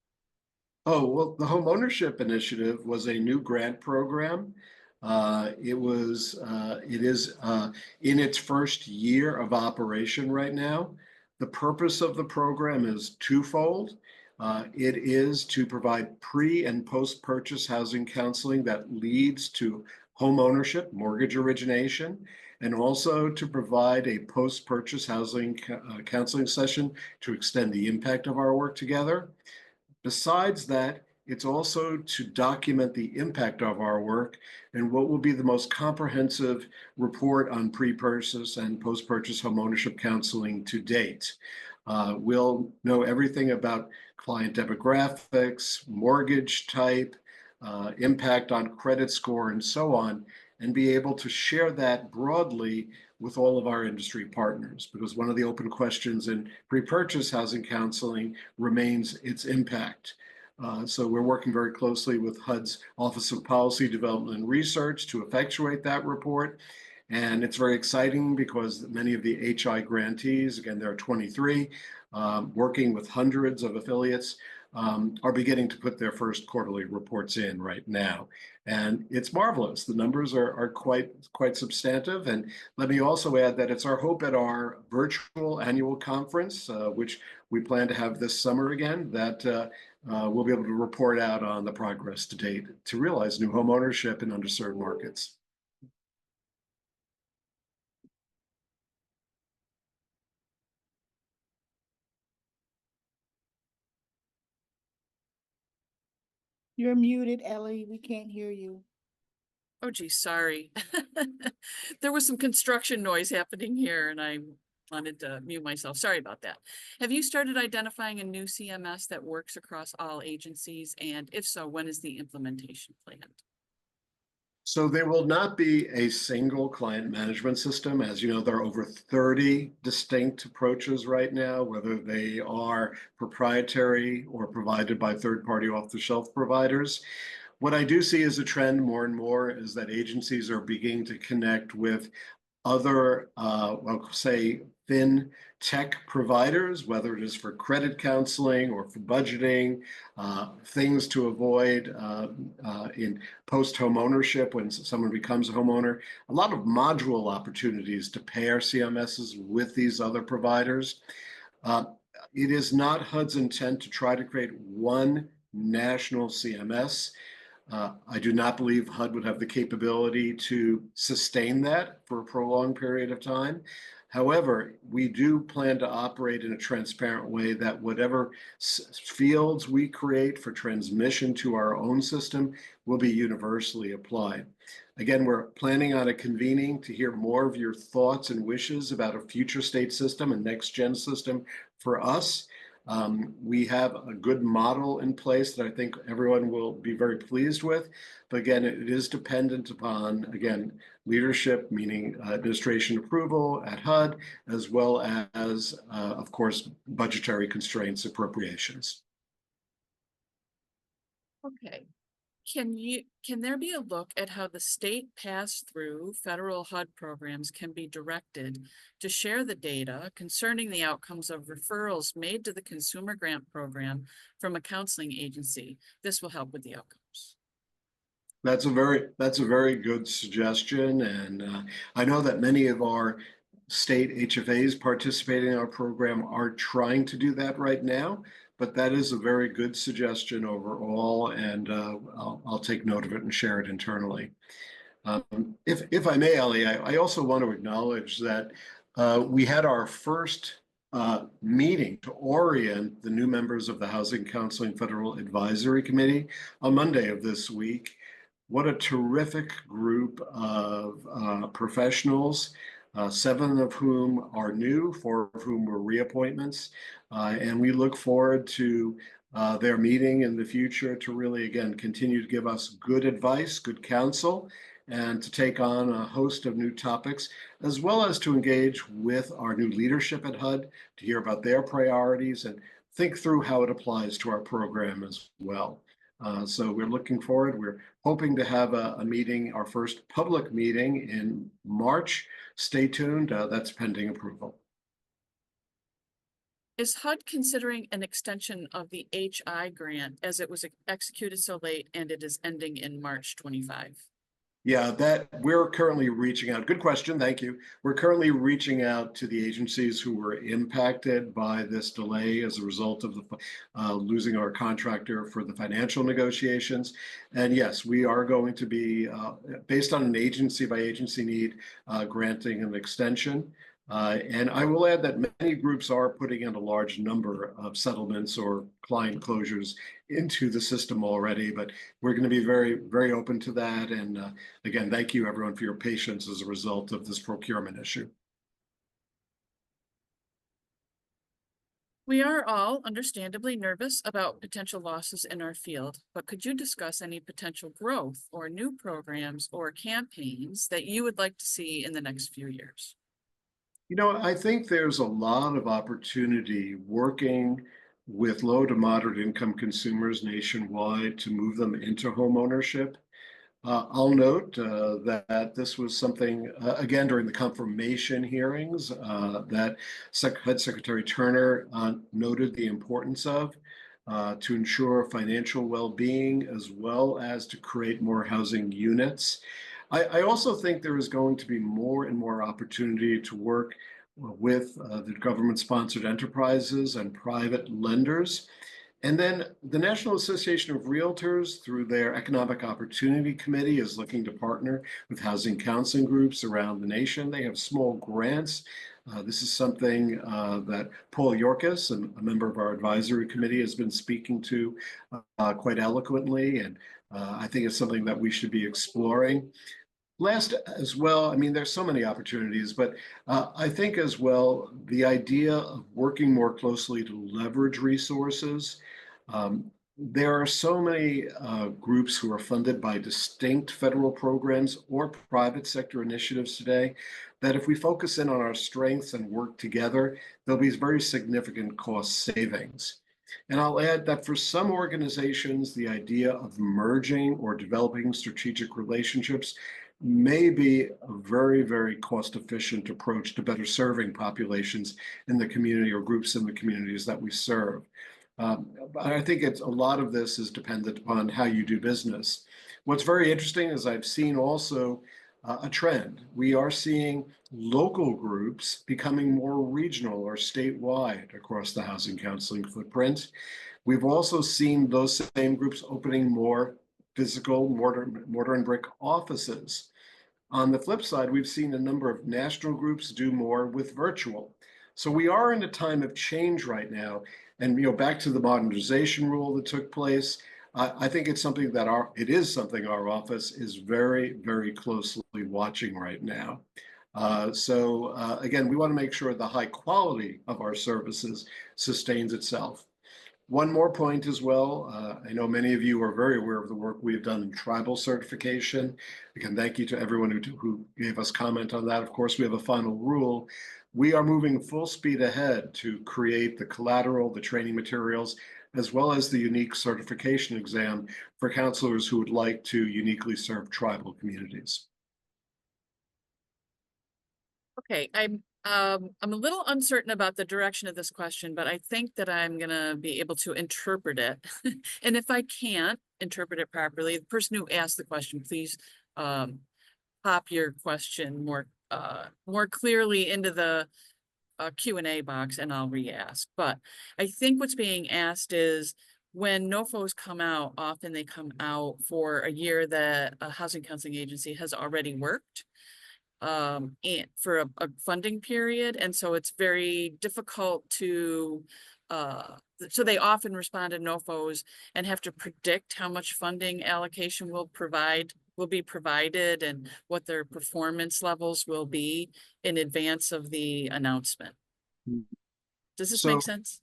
Oh, well, the Home Ownership Initiative was a new grant program. It is in its first year of operation right now. The purpose of the program is twofold. It is to provide pre- and post-purchase housing counseling that leads to home ownership, mortgage origination, and also to provide a post-purchase housing counseling session to extend the impact of our work together. Besides that, it's also to document the impact of our work and what will be the most comprehensive report on pre-purchase and post-purchase homeownership counseling to date. We'll know everything about client demographics, mortgage type, impact on credit score, and so on, and be able to share that broadly with all of our industry partners, because one of the open questions in pre-purchase housing counseling remains its impact. So we're working very closely with HUD's Office of Policy Development and Research to effectuate that report. And it's very exciting because many of the HI grantees, again, there are 23, working with hundreds of affiliates, are beginning to put their first quarterly reports in right now. And it's marvelous. The numbers are quite substantive. And let me also add that it's our hope at our virtual annual conference, which we plan to have this summer again, that we'll be able to report out on the progress to date to realize new home ownership in underserved markets. You're muted, Ellie. We can't hear you. Oh, geez, sorry. There was some construction noise happening here and I wanted to mute myself. Sorry about that. Have you started identifying a new CMS that works across all agencies? And if so, when is the implementation planned? So there will not be a single client management system. As you know, there are over 30 distinct approaches right now, whether they are proprietary or provided by third-party off-the-shelf providers. What I do see as a trend more and more is that agencies are beginning to connect with other, well, say, thin tech providers, whether it is for credit counseling or for budgeting, things to avoid in post-home ownership when someone becomes a homeowner, a lot of module opportunities to pair CMSs with these other providers. It is not HUD's intent to try to create one national CMS. I do not believe HUD would have the capability to sustain that for a prolonged period of time. However, we do plan to operate in a transparent way that whatever fields we create for transmission to our own system will be universally applied. Again, we're planning on a convening to hear more of your thoughts and wishes about a future state system and next gen system for us. We have a good model in place that I think everyone will be very pleased with. But again, it is dependent upon, again, leadership, meaning administration approval at HUD, as well as, of course, budgetary constraints, appropriations. Okay. Can there be a look at how the state pass-through federal HUD programs can be directed to share the data concerning the outcomes of referrals made to the consumer grant program from a counseling agency? This will help with the outcomes. That's a very good suggestion, and I know that many of our state HFAs participating in our program are trying to do that right now. But that is a very good suggestion overall, and I'll take note of it and share it internally. If I may, Ellie, I also want to acknowledge that we had our first meeting to orient the new members of the Housing Counseling Federal Advisory Committee on Monday of this week. What a terrific group of professionals. 7 of whom are new, 4 of whom were reappointments. And we look forward to their meeting in the future to really, again, continue to give us good advice, good counsel, and to take on a host of new topics, as well as to engage with our new leadership at HUD to hear about their priorities and think through how it applies to our program as well. So we're looking forward. We're hoping to have a meeting, our first public meeting in March. Stay tuned. That's pending approval. Is HUD considering an extension of the HI grant as it was executed so late and it is ending in March 25? Yeah, that we're currently reaching out. Good question. Thank you. We're currently reaching out to the agencies who were impacted by this delay as a result of the losing our contractor for the financial negotiations. And yes, we are going to be, based on an agency by agency need, granting an extension. And I will add that many groups are putting in a large number of settlements or client closures into the system already, but we're going to be very, very open to that. And again, thank you everyone for your patience as a result of this procurement issue. We are all understandably nervous about potential losses in our field, but could you discuss any potential growth or new programs or campaigns that you would like to see in the next few years? You know, I think there's a lot of opportunity working with low to moderate income consumers nationwide to move them into home ownership. I'll note that this was something, again, during the confirmation hearings that HUD Secretary Turner noted the importance of to ensure financial well-being as well as to create more housing units. I also think there is going to be more and more opportunity to work with the government-sponsored enterprises and private lenders. And then the National Association of Realtors, through their Economic Opportunity Committee, is looking to partner with housing counseling groups around the nation. They have small grants. This is something that Paul Yorkis, a member of our advisory committee, has been speaking to quite eloquently. And I think it's something that we should be exploring. Last as well, I mean, there's so many opportunities, but I think as well, the idea of working more closely to leverage resources. There are so many groups who are funded by distinct federal programs or private sector initiatives today that if we focus in on our strengths and work together, there'll be very significant cost savings. And I'll add that for some organizations, the idea of merging or developing strategic relationships may be a very, very cost-efficient approach to better serving populations in the community or groups in the communities that we serve. But I think a lot of this is dependent upon how you do business. What's very interesting is I've seen also a trend. We are seeing local groups becoming more regional or statewide across the housing counseling footprint. We've also seen those same groups opening more physical mortar and brick offices. On the flip side, we've seen a number of national groups do more with virtual. So we are in a time of change right now. And back to the modernization rule that took place, I think it's something that it is something our office is very, very closely watching right now. Again, we want to make sure the high quality of our services sustains itself. One more point as well. I know many of you are very aware of the work we have done in tribal certification. Again, thank you to everyone who gave us comment on that. Of course, we have a final rule. We are moving full speed ahead to create the collateral, the training materials, as well as the unique certification exam for counselors who would like to uniquely serve tribal communities. Okay, I'm a little uncertain about the direction of this question, but I think that I'm gonna be able to interpret it. And if I can't interpret it properly, the person who asked the question, please pop your question more clearly into the Q&A box and I'll re-ask. But I think what's being asked is, when NOFOs come out, often they come out for a year that a housing counseling agency has already worked and for a funding period. And so it's very difficult to, so they often respond to NOFOs and have to predict how much funding allocation will be provided and what their performance levels will be in advance of the announcement. Does this make sense?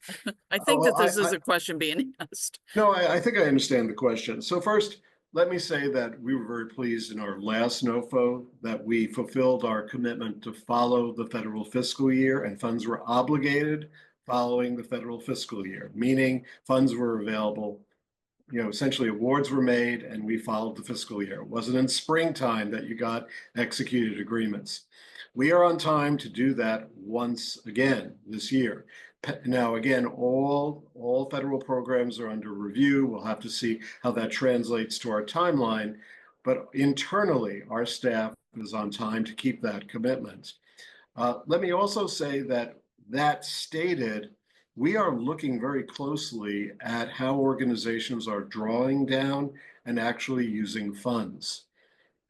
I think that this is a question being asked. No, I think I understand the question. So first, let me say that we were very pleased in our last NOFO that we fulfilled our commitment to follow the federal fiscal year, and funds were obligated following the federal fiscal year, meaning funds were available. Essentially awards were made and we followed the fiscal year. It wasn't in springtime that you got executed agreements. We are on time to do that once again this year. Now, again, all federal programs are under review. We'll have to see how that translates to our timeline. But internally, our staff is on time to keep that commitment. Let me also say that stated, we are looking very closely at how organizations are drawing down and actually using funds.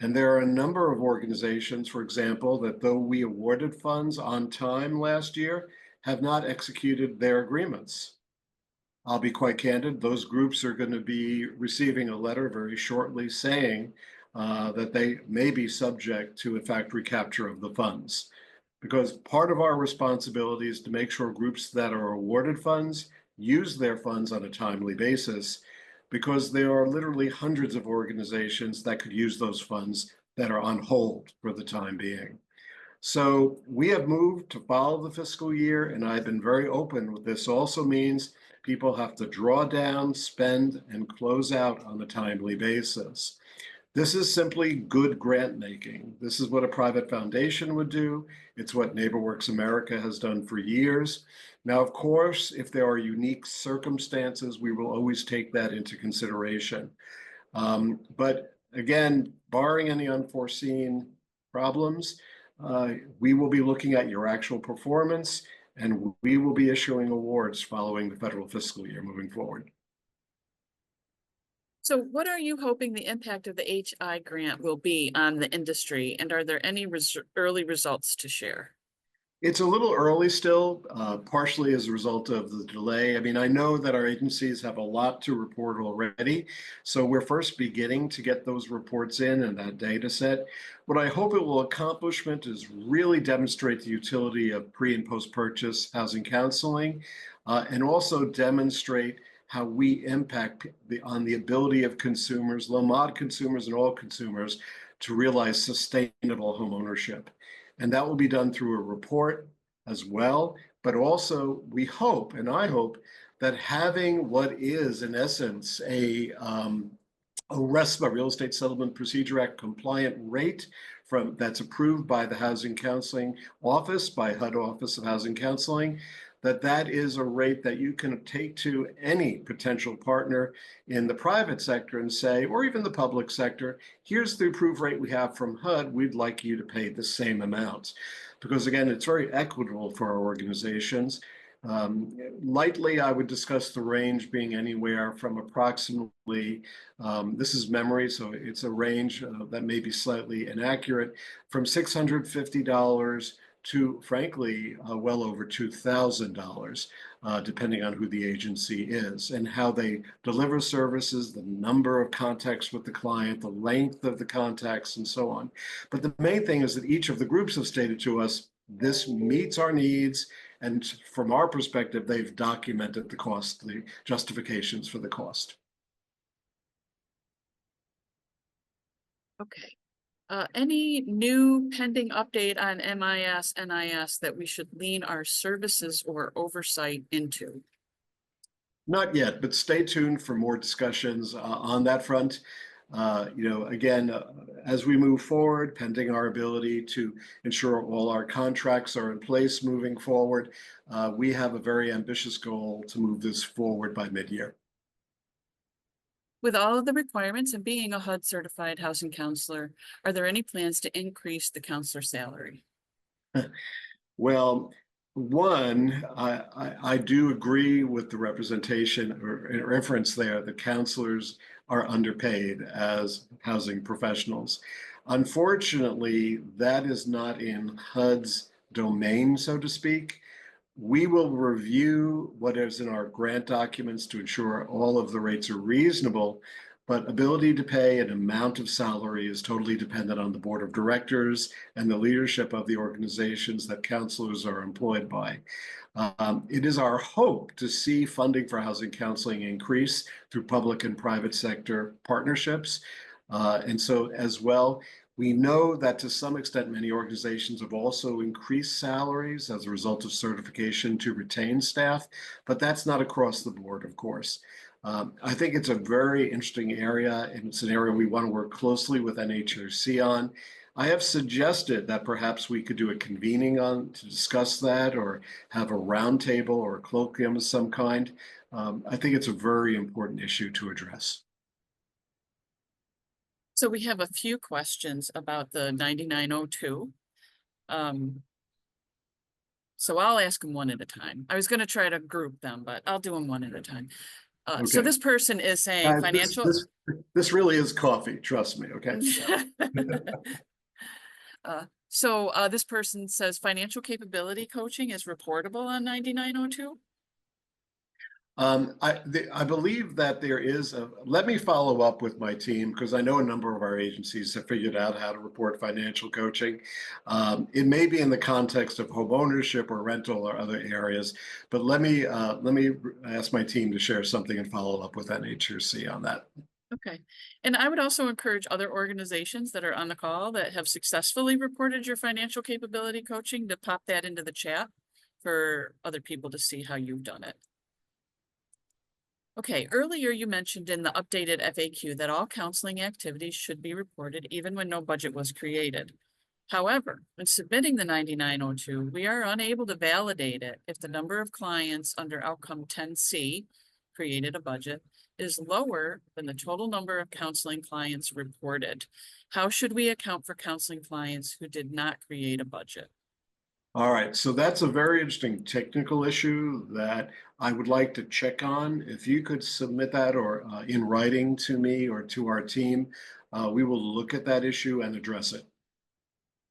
And there are a number of organizations, for example, that though we awarded funds on time last year, have not executed their agreements. I'll be quite candid, those groups are going to be receiving a letter very shortly saying that they may be subject to, in fact, recapture of the funds. Because part of our responsibility is to make sure groups that are awarded funds use their funds on a timely basis, because there are literally hundreds of organizations that could use those funds that are on hold for the time being. So we have moved to follow the fiscal year, and I've been very open with this. Also means people have to draw down, spend, and close out on a timely basis. This is simply good grant making. This is what a private foundation would do. It's what NeighborWorks America has done for years. Now, of course, if there are unique circumstances, we will always take that into consideration. But again, barring any unforeseen problems, we will be looking at your actual performance, and we will be issuing awards following the federal fiscal year moving forward. So what are you hoping the impact of the HI grant will be on the industry? And are there any early results to share? It's a little early still, partially as a result of the delay. I mean, I know that our agencies have a lot to report already, so we're first beginning to get those reports in and that data set. What I hope it will accomplish is really demonstrate the utility of pre and post-purchase housing counseling, and also demonstrate how we impact on the ability of consumers, low-mod consumers and all consumers, to realize sustainable home ownership. And that will be done through a report as well. But also, we hope, and I hope, that having what is, in essence, a a RESPA, Real Estate Settlement Procedure Act compliant rate that's approved by the Housing Counseling Office, by HUD Office of Housing Counseling, that is a rate that you can take to any potential partner in the private sector and say, or even the public sector, here's the approved rate we have from HUD, we'd like you to pay the same amount. Because again, it's very equitable for our organizations. Lightly, I would discuss the range being anywhere from approximately, this is memory, so it's a range that may be slightly inaccurate, from $650 to, frankly, well over $2,000, depending on who the agency is and how they deliver services, the number of contacts with the client, the length of the contacts, and so on. But the main thing is that each of the groups have stated to us, this meets our needs, and from our perspective, they've documented the cost, the justifications for the cost. Okay. Any new pending update on MIS, NIS that we should lean our services or oversight into? Not yet, but stay tuned for more discussions on that front. Again, as we move forward, pending our ability to ensure all our contracts are in place moving forward, we have a very ambitious goal to move this forward by mid-year. With all of the requirements and being a HUD certified housing counselor, are there any plans to increase the counselor salary? Well, one, I do agree with the representation or inference there that counselors are underpaid as housing professionals. Unfortunately, that is not in HUD's domain, so to speak. We will review what is in our grant documents to ensure all of the rates are reasonable, but ability to pay an amount of salary is totally dependent on the board of directors and the leadership of the organizations that counselors are employed by. It is our hope to see funding for housing counseling increase through public and private sector partnerships. And so as well, we know that to some extent, many organizations have also increased salaries as a result of certification to retain staff, but that's not across the board, of course. I think it's a very interesting area, and it's an area we want to work closely with NHRC on. I have suggested that perhaps we could do a convening to discuss that, or have a roundtable or a colloquium of some kind. I think it's a very important issue to address. So we have a few questions about the 9902. So I'll ask them one at a time. I was going to try to group them, but I'll do them one at a time. So Okay. this person is saying financial. This really is coffee, trust me, okay? This person says financial capability coaching is reportable on 9902. I believe that there is let me follow up with my team, because I know a number of our agencies have figured out how to report financial coaching. It may be in the context of home ownership or rental or other areas, but let me ask my team to share something and follow up with NHRC on that. Okay. And I would also encourage other organizations that are on the call that have successfully reported your financial capability coaching to pop that into the chat for other people to see how you've done it. Okay, earlier you mentioned in the updated FAQ that all counseling activities should be reported even when no budget was created. However, when submitting the 9902, we are unable to validate it if the number of clients under outcome 10C, created a budget, is lower than the total number of counseling clients reported. How should we account for counseling clients who did not create a budget? All right, so that's a very interesting technical issue that I would like to check on. If you could submit that or in writing to me or to our team, we will look at that issue and address it.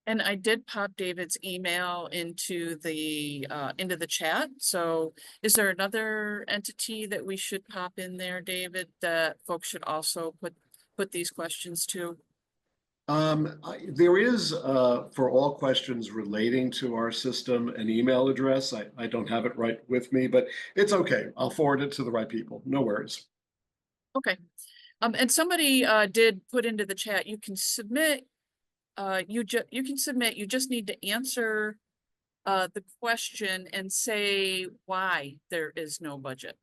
And I did pop David's email into the chat. So is there another entity that we should pop in there, David, that folks should also put these questions to? There is, for all questions relating to our system, an email address. I don't have it right with me, but it's okay. I'll forward it to the right people. No worries. Okay. And somebody did put into the chat, you can submit, you just need to answer the question and say why there is no budget.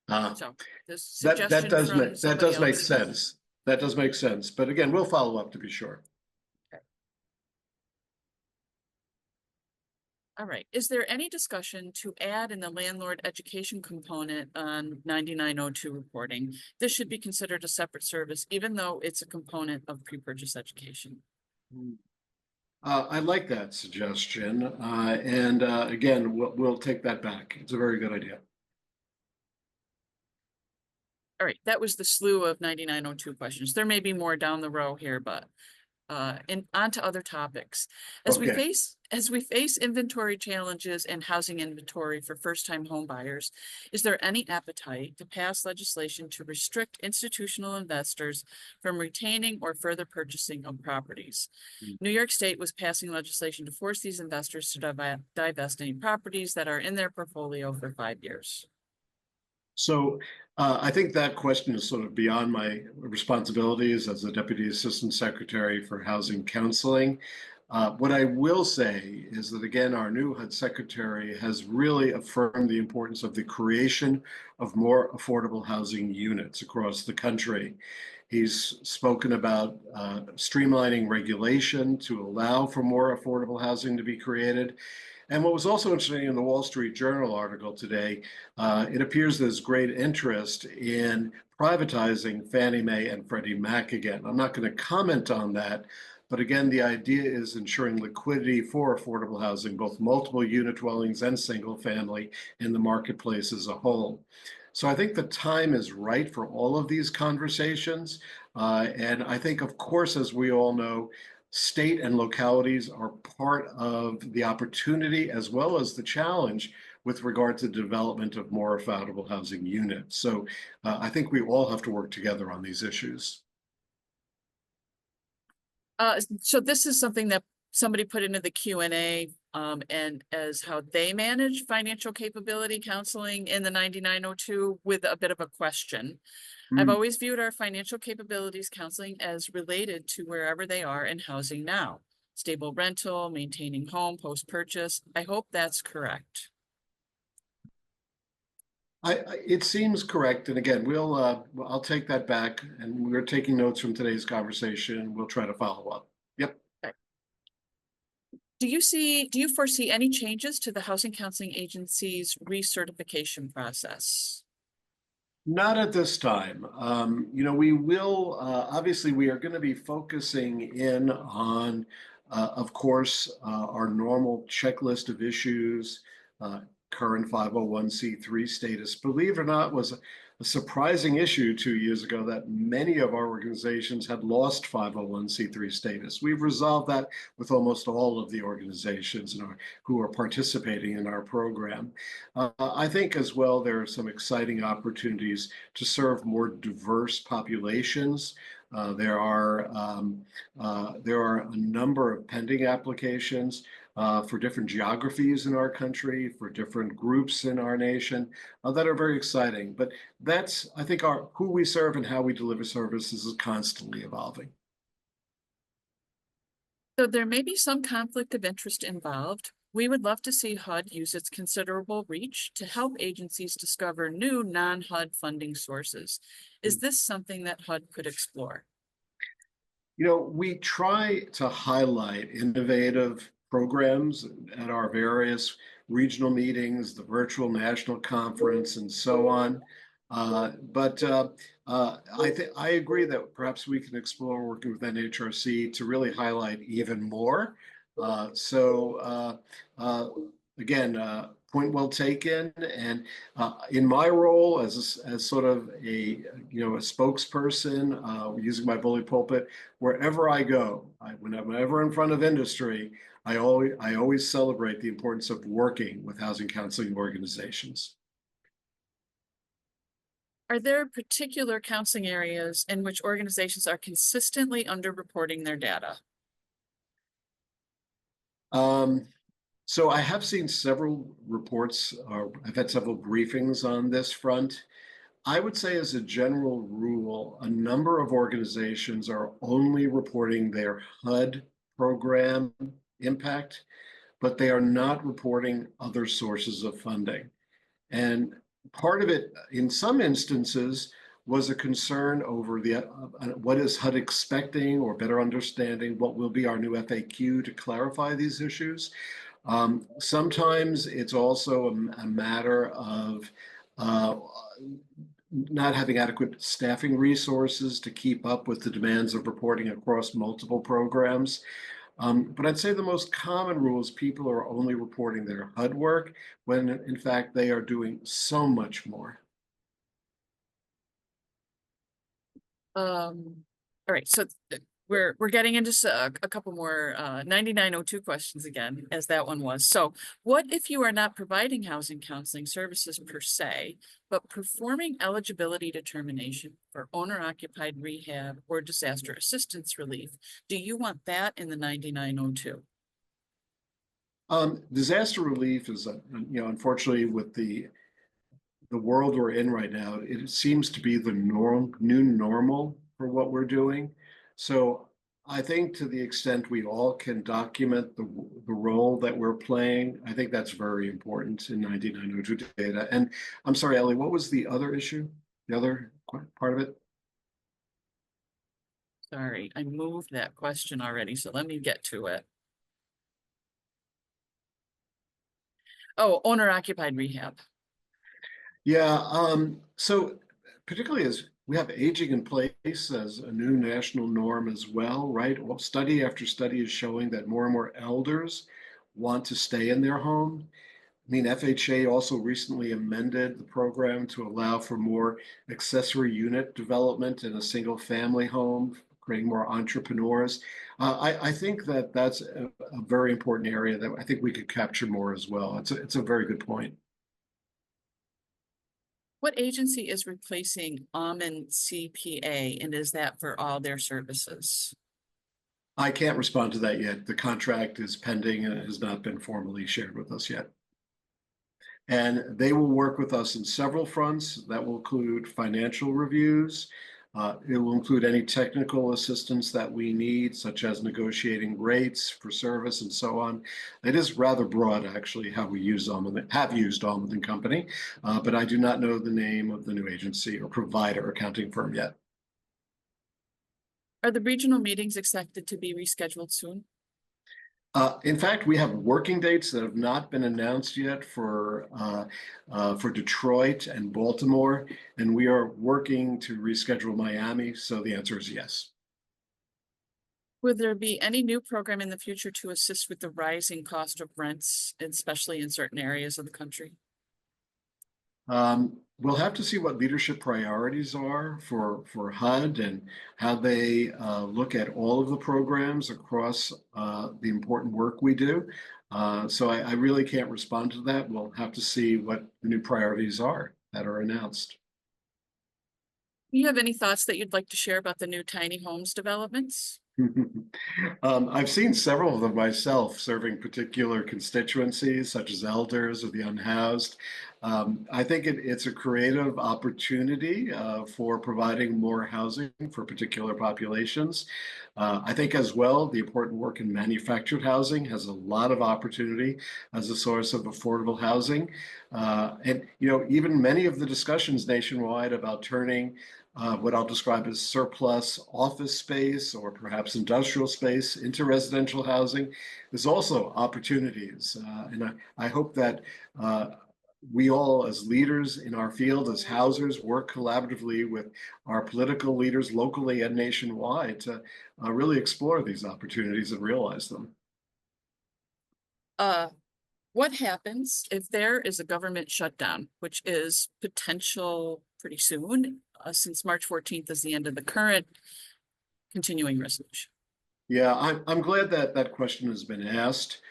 So this suggestion that does make sense. That does make sense. But again, we'll follow up to be sure. All right. Is there any discussion to add in the landlord education component on 9902 reporting? This should be considered a separate service, even though it's a component of pre-purchase education. I like that suggestion. And again, we'll take that back. It's a very good idea. All right, that was the slew of 9902 questions. There may be more down the row here, but and on to other topics. As we Okay. face inventory challenges and housing inventory for first-time home buyers, is there any appetite to pass legislation to restrict institutional investors from retaining or further purchasing of properties? New York State was passing legislation to force these investors to divest any properties that are in their portfolio for 5 years. So I think that question is sort of beyond my responsibilities as the Deputy Assistant Secretary for Housing Counseling. What I will say is that, again, our new HUD Secretary has really affirmed the importance of the creation of more affordable housing units across the country. He's spoken about streamlining regulation to allow for more affordable housing to be created. And what was also interesting in the Wall Street Journal article today, it appears there's great interest in privatizing Fannie Mae and Freddie Mac again. I'm not going to comment on that, but again, the idea is ensuring liquidity for affordable housing, both multiple unit dwellings and single family in the marketplace as a whole. So I think the time is right for all of these conversations. And I think, of course, as we all know, state and localities are part of the opportunity as well as the challenge with regard to the development of more affordable housing units. So I think we all have to work together on these issues. So this is something that somebody put into the Q&A and as how they manage financial capability counseling in the 9902 with a bit of a question. I've always viewed our financial capabilities counseling as related to wherever they are in housing now. Stable rental, maintaining home, post-purchase. I hope that's correct. It seems correct. And again, I'll take that back, and we're taking notes from today's conversation. We'll try to follow up. Yep. Okay. Do you foresee any changes to the Housing Counseling Agency's recertification process? Not at this time. We will, obviously, we are going to be focusing in on, of course, our normal checklist of issues, current 501c3 status. Believe it or not, was a surprising issue 2 years ago that many of our organizations had lost 501c3 status. We've resolved that with almost all of the organizations who are participating in our program. I think as well, there are some exciting opportunities to serve more diverse populations. There are a number of pending applications for different geographies in our country, for different groups in our nation that are very exciting. But that's, I think, who we serve and how we deliver services is constantly evolving. So there may be some conflict of interest involved. We would love to see HUD use its considerable reach to help agencies discover new non-HUD funding sources. Is this something that HUD could explore? We try to highlight innovative programs at our various regional meetings, the virtual national conference, and so on. But I agree that perhaps we can explore working with NHRC to really highlight even more. Again, point well taken. And in my role as sort of a spokesperson, using my bully pulpit, wherever I go, whenever in front of industry, I always celebrate the importance of working with housing counseling organizations. Are there particular counseling areas in which organizations are consistently underreporting their data? So I have seen several reports, I've had several briefings on this front. I would say as a general rule, a number of organizations are only reporting their HUD program impact, but they are not reporting other sources of funding. And part of it, in some instances, was a concern over what is HUD expecting, or better understanding what will be our new FAQ to clarify these issues. Sometimes it's also a matter of not having adequate staffing resources to keep up with the demands of reporting across multiple programs. But I'd say the most common rule is people are only reporting their HUD work when in fact they are doing so much more. All right, so we're getting into a couple more 9902 questions again, as that one was. So what if you are not providing housing counseling services per se, but performing eligibility determination for owner-occupied rehab or disaster assistance relief? Do you want that in the 9902? Disaster relief is, unfortunately, with the world we're in right now, it seems to be the new normal for what we're doing. So I think to the extent we all can document the role that we're playing, I think that's very important in 9902 data. And I'm sorry, Ellie, what was the other issue? The other part of it? Sorry, I moved that question already, so let me get to it. Oh, owner-occupied rehab. Yeah, so particularly as we have aging in place as a new national norm as well, right? Well, study after study is showing that more and more elders want to stay in their home. I mean, FHA also recently amended the program to allow for more accessory unit development in a single family home, creating more entrepreneurs. I think that that's a very important area that I think we could capture more as well. It's a very good point. What agency is replacing Almond CPA, and is that for all their services? I can't respond to that yet. The contract is pending and it has not been formally shared with us yet. And they will work with us in several fronts. That will include financial reviews. It will include any technical assistance that we need, such as negotiating rates for service and so on. It is rather broad, actually, how we have used Almond & Company, but I do not know the name of the new agency or provider accounting firm yet. Are the regional meetings expected to be rescheduled soon? In fact, we have working dates that have not been announced yet for Detroit and Baltimore, and we are working to reschedule Miami. So the answer is yes. Will there be any new program in the future to assist with the rising cost of rents, especially in certain areas of the country? We'll have to see what leadership priorities are for HUD and how they look at all of the programs across the important work we do. So I really can't respond to that. We'll have to see what the new priorities are that are announced. Do you have any thoughts that you'd like to share about the new tiny homes developments? I've seen several of them myself, serving particular constituencies such as elders or the unhoused. I think it's a creative opportunity for providing more housing for particular populations. I think as well, the important work in manufactured housing has a lot of opportunity as a source of affordable housing. And, even many of the discussions nationwide about turning what I'll describe as surplus office space or perhaps industrial space into residential housing is also opportunities. And I hope that we all, as leaders in our field, as housers, work collaboratively with our political leaders locally and nationwide to really explore these opportunities and realize them. What happens if there is a government shutdown, which is potential pretty soon, since March 14th is the end of the current continuing resolution? Yeah, I'm glad that that question has been asked.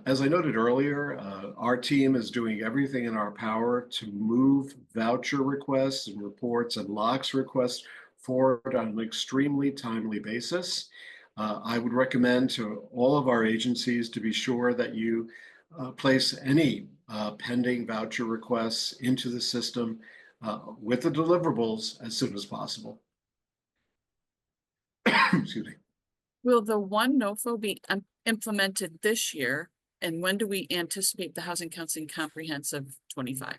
As I noted earlier, our team is doing everything in our power to move voucher requests and reports and locks requests forward on an extremely timely basis. I would recommend to all of our agencies to be sure that you place any pending voucher requests into the system with the deliverables as soon as possible. Excuse me. Will the one NOFO be implemented this year? And when do we anticipate the Housing Counseling Comprehensive 25?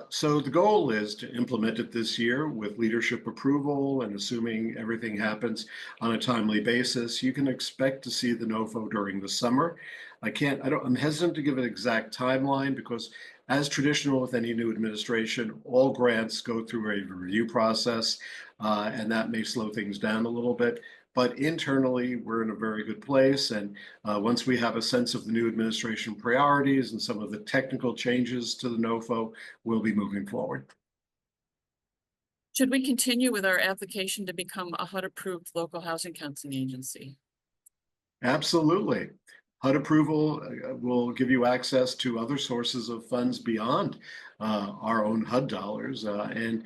So the goal is to implement it this year with leadership approval, and assuming everything happens on a timely basis, you can expect to see the NOFO during the summer. I'm hesitant to give an exact timeline because, as traditional with any new administration, all grants go through a review process, and that may slow things down a little bit. But internally, we're in a very good place. And once we have a sense of the new administration priorities and some of the technical changes to the NOFO, we'll be moving forward. Should we continue with our application to become a HUD-approved local housing counseling agency? Absolutely. HUD approval will give you access to other sources of funds beyond our own HUD dollars, and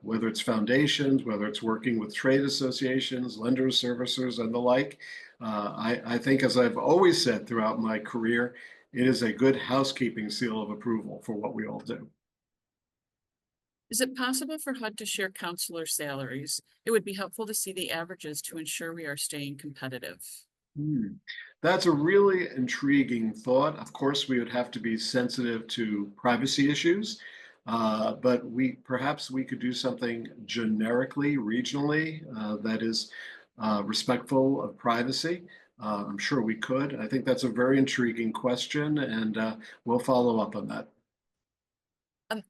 whether it's foundations, whether it's working with trade associations, lenders, servicers, and the like. I think, as I've always said throughout my career, it is a good housekeeping seal of approval for what we all do. Is it possible for HUD to share counselor salaries? It would be helpful to see the averages to ensure we are staying competitive. That's a really intriguing thought. Of course, we would have to be sensitive to privacy issues, but perhaps we could do something generically, regionally, that is respectful of privacy. I'm sure we could. I think that's a very intriguing question, and we'll follow up on that.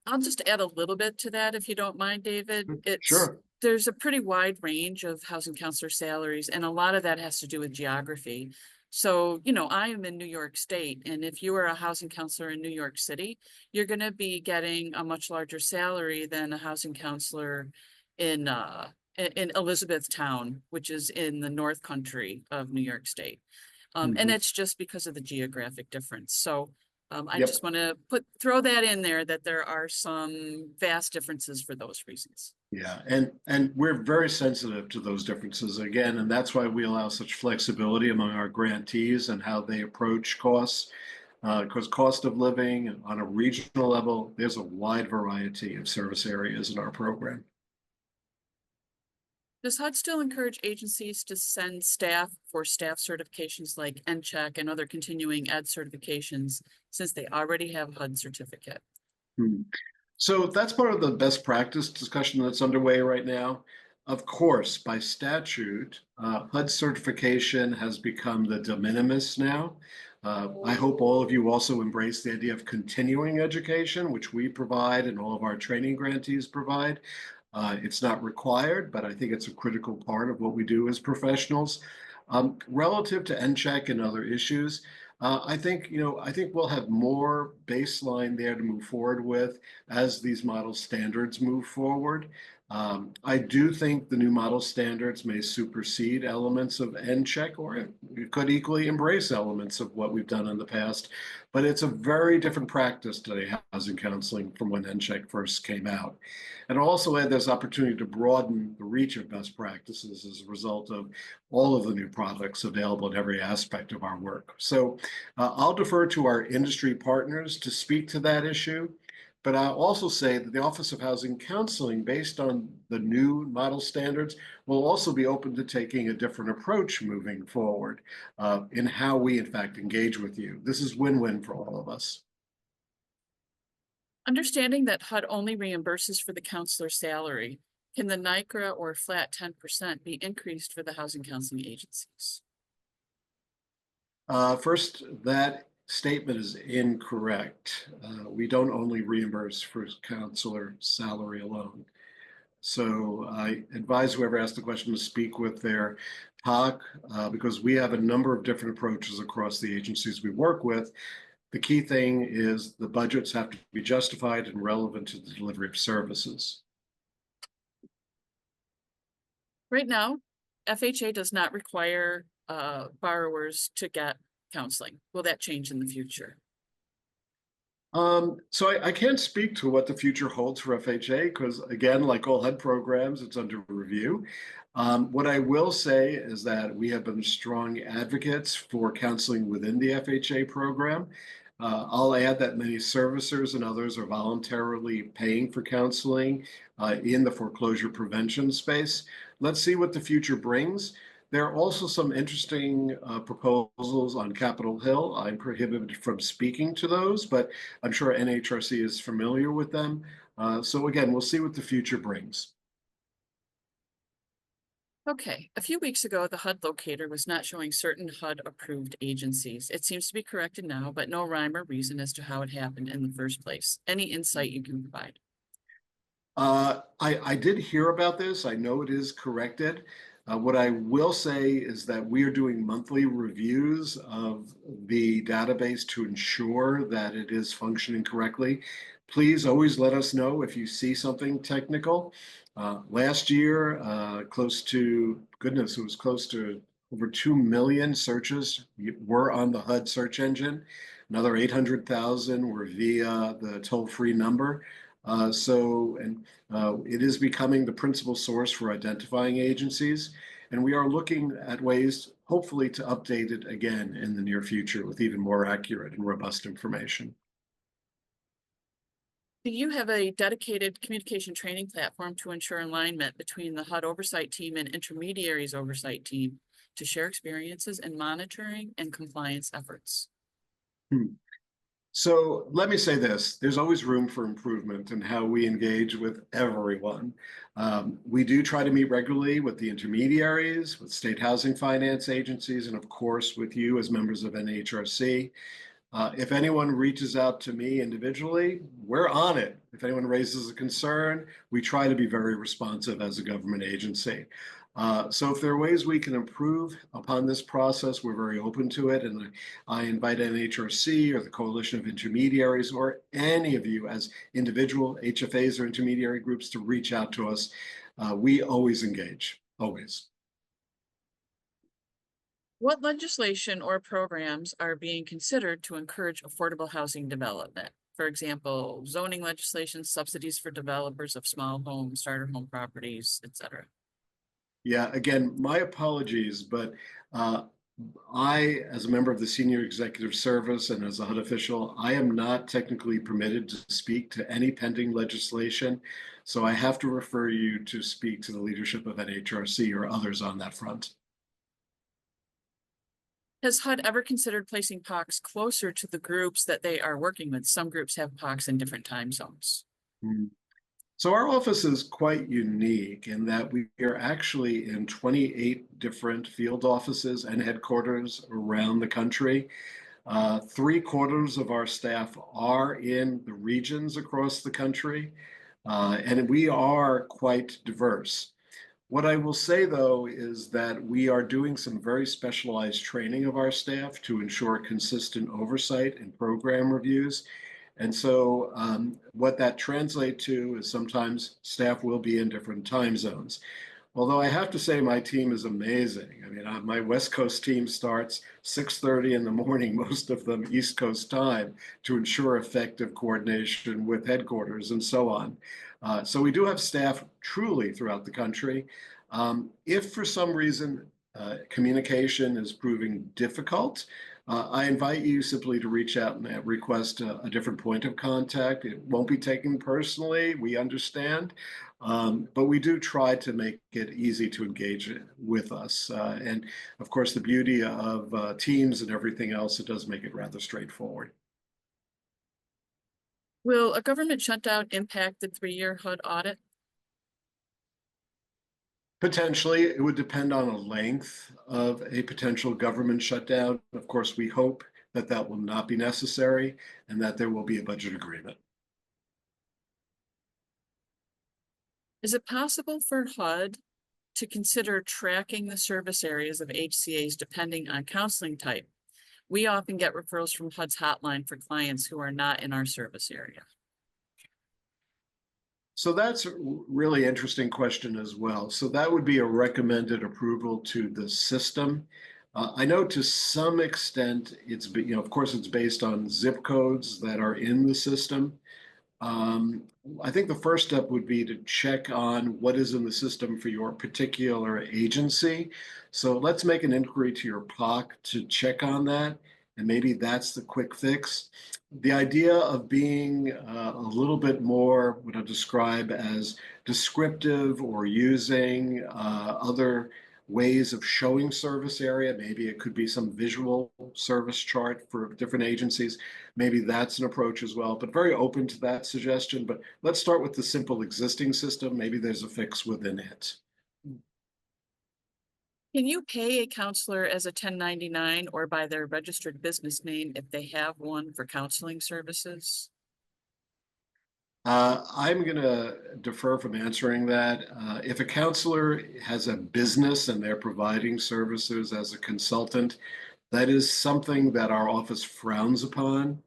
I'll just add a little bit to that, if you don't mind, David. Sure. There's a pretty wide range of housing counselor salaries, and a lot of that has to do with geography. So, I am in New York State, and if you are a housing counselor in New York City, you're going to be getting a much larger salary than a housing counselor in Elizabethtown, which is in the North Country of New York State. And it's just because of the geographic difference. So I Yep. just want to throw that in there, that there are some vast differences for those reasons. Yeah, and we're very sensitive to those differences again, and that's why we allow such flexibility among our grantees and how they approach costs. Because cost of living on a regional level, there's a wide variety of service areas in our program. Does HUD still encourage agencies to send staff for staff certifications like NCHEC and other continuing ed certifications, since they already have HUD certificate? So that's part of the best practice discussion that's underway right now. Of course, by statute, HUD certification has become the de minimis now. I hope all of you also embrace the idea of continuing education, which we provide and all of our training grantees provide. It's not required, but I think it's a critical part of what we do as professionals. Relative to NCHEC and other issues, I think we'll have more baseline there to move forward with as these model standards move forward. I do think the new model standards may supersede elements of NCHEC, or it could equally embrace elements of what we've done in the past. But it's a very different practice today, housing counseling, from when NCHEC first came out. And also add this opportunity to broaden the reach of best practices as a result of all of the new products available in every aspect of our work. So I'll defer to our industry partners to speak to that issue. But I'll also say that the Office of Housing Counseling, based on the new model standards, will also be open to taking a different approach moving forward in how we, in fact, engage with you. This is win-win for all of us. Understanding that HUD only reimburses for the counselor salary, can the NICRA or flat 10% be increased for the housing counseling agencies? First, that statement is incorrect. We don't only reimburse for counselor salary alone. So I advise whoever asked the question to speak with their TOC, because we have a number of different approaches across the agencies we work with. The key thing is the budgets have to be justified and relevant to the delivery of services. Right now, FHA does not require borrowers to get counseling. Will that change in the future? So I can't speak to what the future holds for FHA because, again, like all HUD programs, it's under review. What I will say is that we have been strong advocates for counseling within the FHA program. I'll add that many servicers and others are voluntarily paying for counseling in the foreclosure prevention space. Let's see what the future brings. There are also some interesting proposals on Capitol Hill. I'm prohibited from speaking to those, but I'm sure NHRC is familiar with them. So again, we'll see what the future brings. Okay, a few weeks ago, the HUD locator was not showing certain HUD-approved agencies. It seems to be corrected now, but no rhyme or reason as to how it happened in the first place. Any insight you can provide? I did hear about this. I know it is corrected. What I will say is that we are doing monthly reviews of the database to ensure that it is functioning correctly. Please always let us know if you see something technical. Last year, goodness, it was close to over 2 million searches were on the HUD search engine. Another 800,000 were via the toll-free number. It is becoming the principal source for identifying agencies, and we are looking at ways, hopefully, to update it again in the near future with even more accurate and robust information. Do you have a dedicated communication training platform to ensure alignment between the HUD oversight team and intermediaries oversight team to share experiences in monitoring and compliance efforts? So let me say this, there's always room for improvement in how we engage with everyone. We do try to meet regularly with the intermediaries, with state housing finance agencies, and of course with you as members of NHRC. If anyone reaches out to me individually, we're on it. If anyone raises a concern, we try to be very responsive as a government agency. So if there are ways we can improve upon this process, we're very open to it. And I invite NHRC or the Coalition of Intermediaries or any of you as individual HFAs or intermediary groups to reach out to us. We always engage, always. What legislation or programs are being considered to encourage affordable housing development? For example, zoning legislation, subsidies for developers of small homes, starter home properties, etc. Yeah, again, my apologies, but I, as a member of the Senior Executive Service and as a HUD official, I am not technically permitted to speak to any pending legislation. So I have to refer you to speak to the leadership of NHRC or others on that front. Has HUD ever considered placing POCs closer to the groups that they are working with? Some groups have POCs in different time zones. So our office is quite unique in that we are actually in 28 different field offices and headquarters around the country. 3/4 of our staff are in the regions across the country, and we are quite diverse. What I will say, though, is that we are doing some very specialized training of our staff to ensure consistent oversight and program reviews. And so what that translates to is sometimes staff will be in different time zones. Although I have to say my team is amazing. I mean, my West Coast team starts 6:30 in the morning, most of them East Coast time, to ensure effective coordination with headquarters and so on. So we do have staff truly throughout the country. If for some reason communication is proving difficult, I invite you simply to reach out and request a different point of contact. It won't be taken personally, we understand, but we do try to make it easy to engage with us. And of course, the beauty of Teams and everything else, it does make it rather straightforward. Will a government shutdown impact the 3-year HUD audit? Potentially, it would depend on the length of a potential government shutdown. Of course, we hope that that will not be necessary and that there will be a budget agreement. Is it possible for HUD to consider tracking the service areas of HCAs depending on counseling type? We often get referrals from HUD's hotline for clients who are not in our service area. So that's a really interesting question as well. So that would be a recommended approval to the system. I know to some extent it's, of course, it's based on zip codes that are in the system. I think the first step would be to check on what is in the system for your particular agency. So let's make an inquiry to your POC to check on that. And maybe that's the quick fix. The idea of being a little bit more what I describe as descriptive or using other ways of showing service area. Maybe it could be some visual service chart for different agencies. Maybe that's an approach as well, but very open to that suggestion. But let's start with the simple existing system. Maybe there's a fix within it. Can you pay a counselor as a 1099 or by their registered business name if they have one for counseling services? I'm going to defer from answering that. If a counselor has a business and they're providing services as a consultant, that is something that our office frowns upon.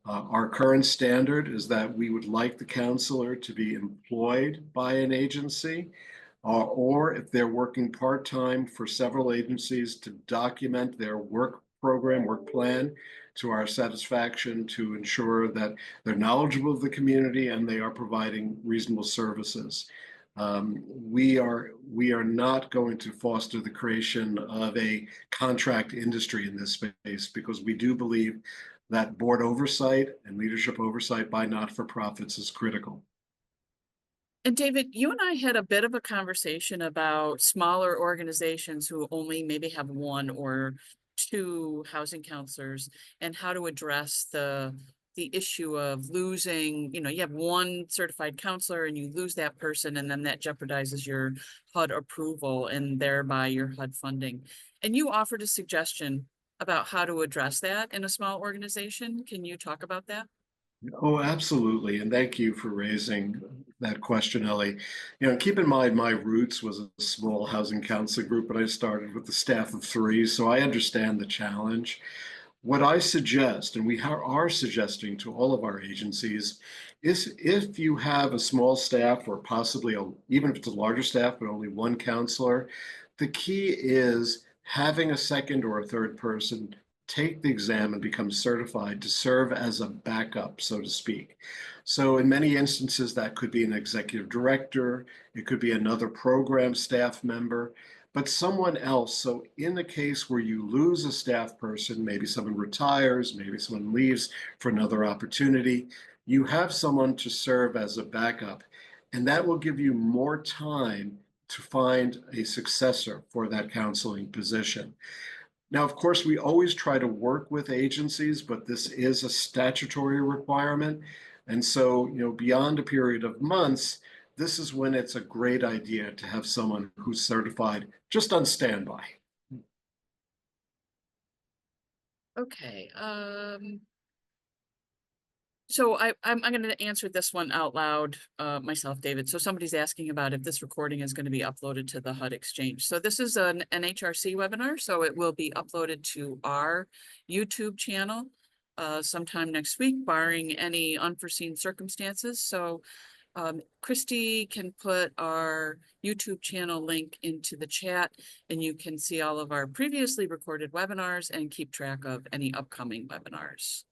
Our current standard is that we would like the counselor to be employed by an agency, or if they're working part-time for several agencies, to document their work program, work plan to our satisfaction, to ensure that they're knowledgeable of the community and they are providing reasonable services. We are not going to foster the creation of a contract industry in this space, because we do believe that board oversight and leadership oversight by not-for-profits is critical. And David, you and I had a bit of a conversation about smaller organizations who only maybe have one or two housing counselors, and how to address the issue of losing, you have one certified counselor and you lose that person, and then that jeopardizes your HUD approval and thereby your HUD funding. And you offered a suggestion about how to address that in a small organization. Can you talk about that? Oh, absolutely. And thank you for raising that question, Ellie. Keep in mind, my roots was a small housing counseling group, but I started with the staff of 3, so I understand the challenge. What I suggest, and we are suggesting to all of our agencies, is if you have a small staff, or possibly even if it's a larger staff, but only one counselor, the key is having a second or a third person take the exam and become certified to serve as a backup, so to speak. So in many instances, that could be an executive director, it could be another program staff member, but someone else. So in the case where you lose a staff person, maybe someone retires, maybe someone leaves for another opportunity, you have someone to serve as a backup, and that will give you more time to find a successor for that counseling position. Now, of course, we always try to work with agencies, but this is a statutory requirement. And so, beyond a period of months, this is when it's a great idea to have someone who's certified just on standby. Okay, so I'm going to answer this one out loud myself, David. So somebody's asking about if this recording is going to be uploaded to the HUD Exchange. So this is an NHRC webinar, so it will be uploaded to our YouTube channel sometime next week, barring any unforeseen circumstances. So Christy can put our YouTube channel link into the chat, and you can see all of our previously recorded webinars and keep track of any upcoming webinars.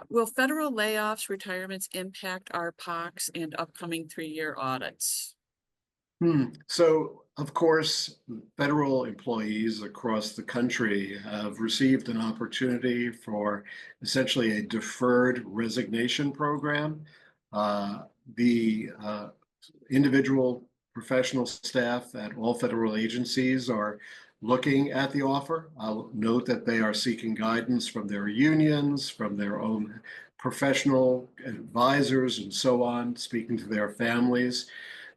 Will federal layoffs, retirements impact our POCs and upcoming 3-year audits? So, of course, federal employees across the country have received an opportunity for essentially a deferred resignation program. The individual professional staff at all federal agencies are looking at the offer. I'll note that they are seeking guidance from their unions, from their own professional advisors, and so on, speaking to their families.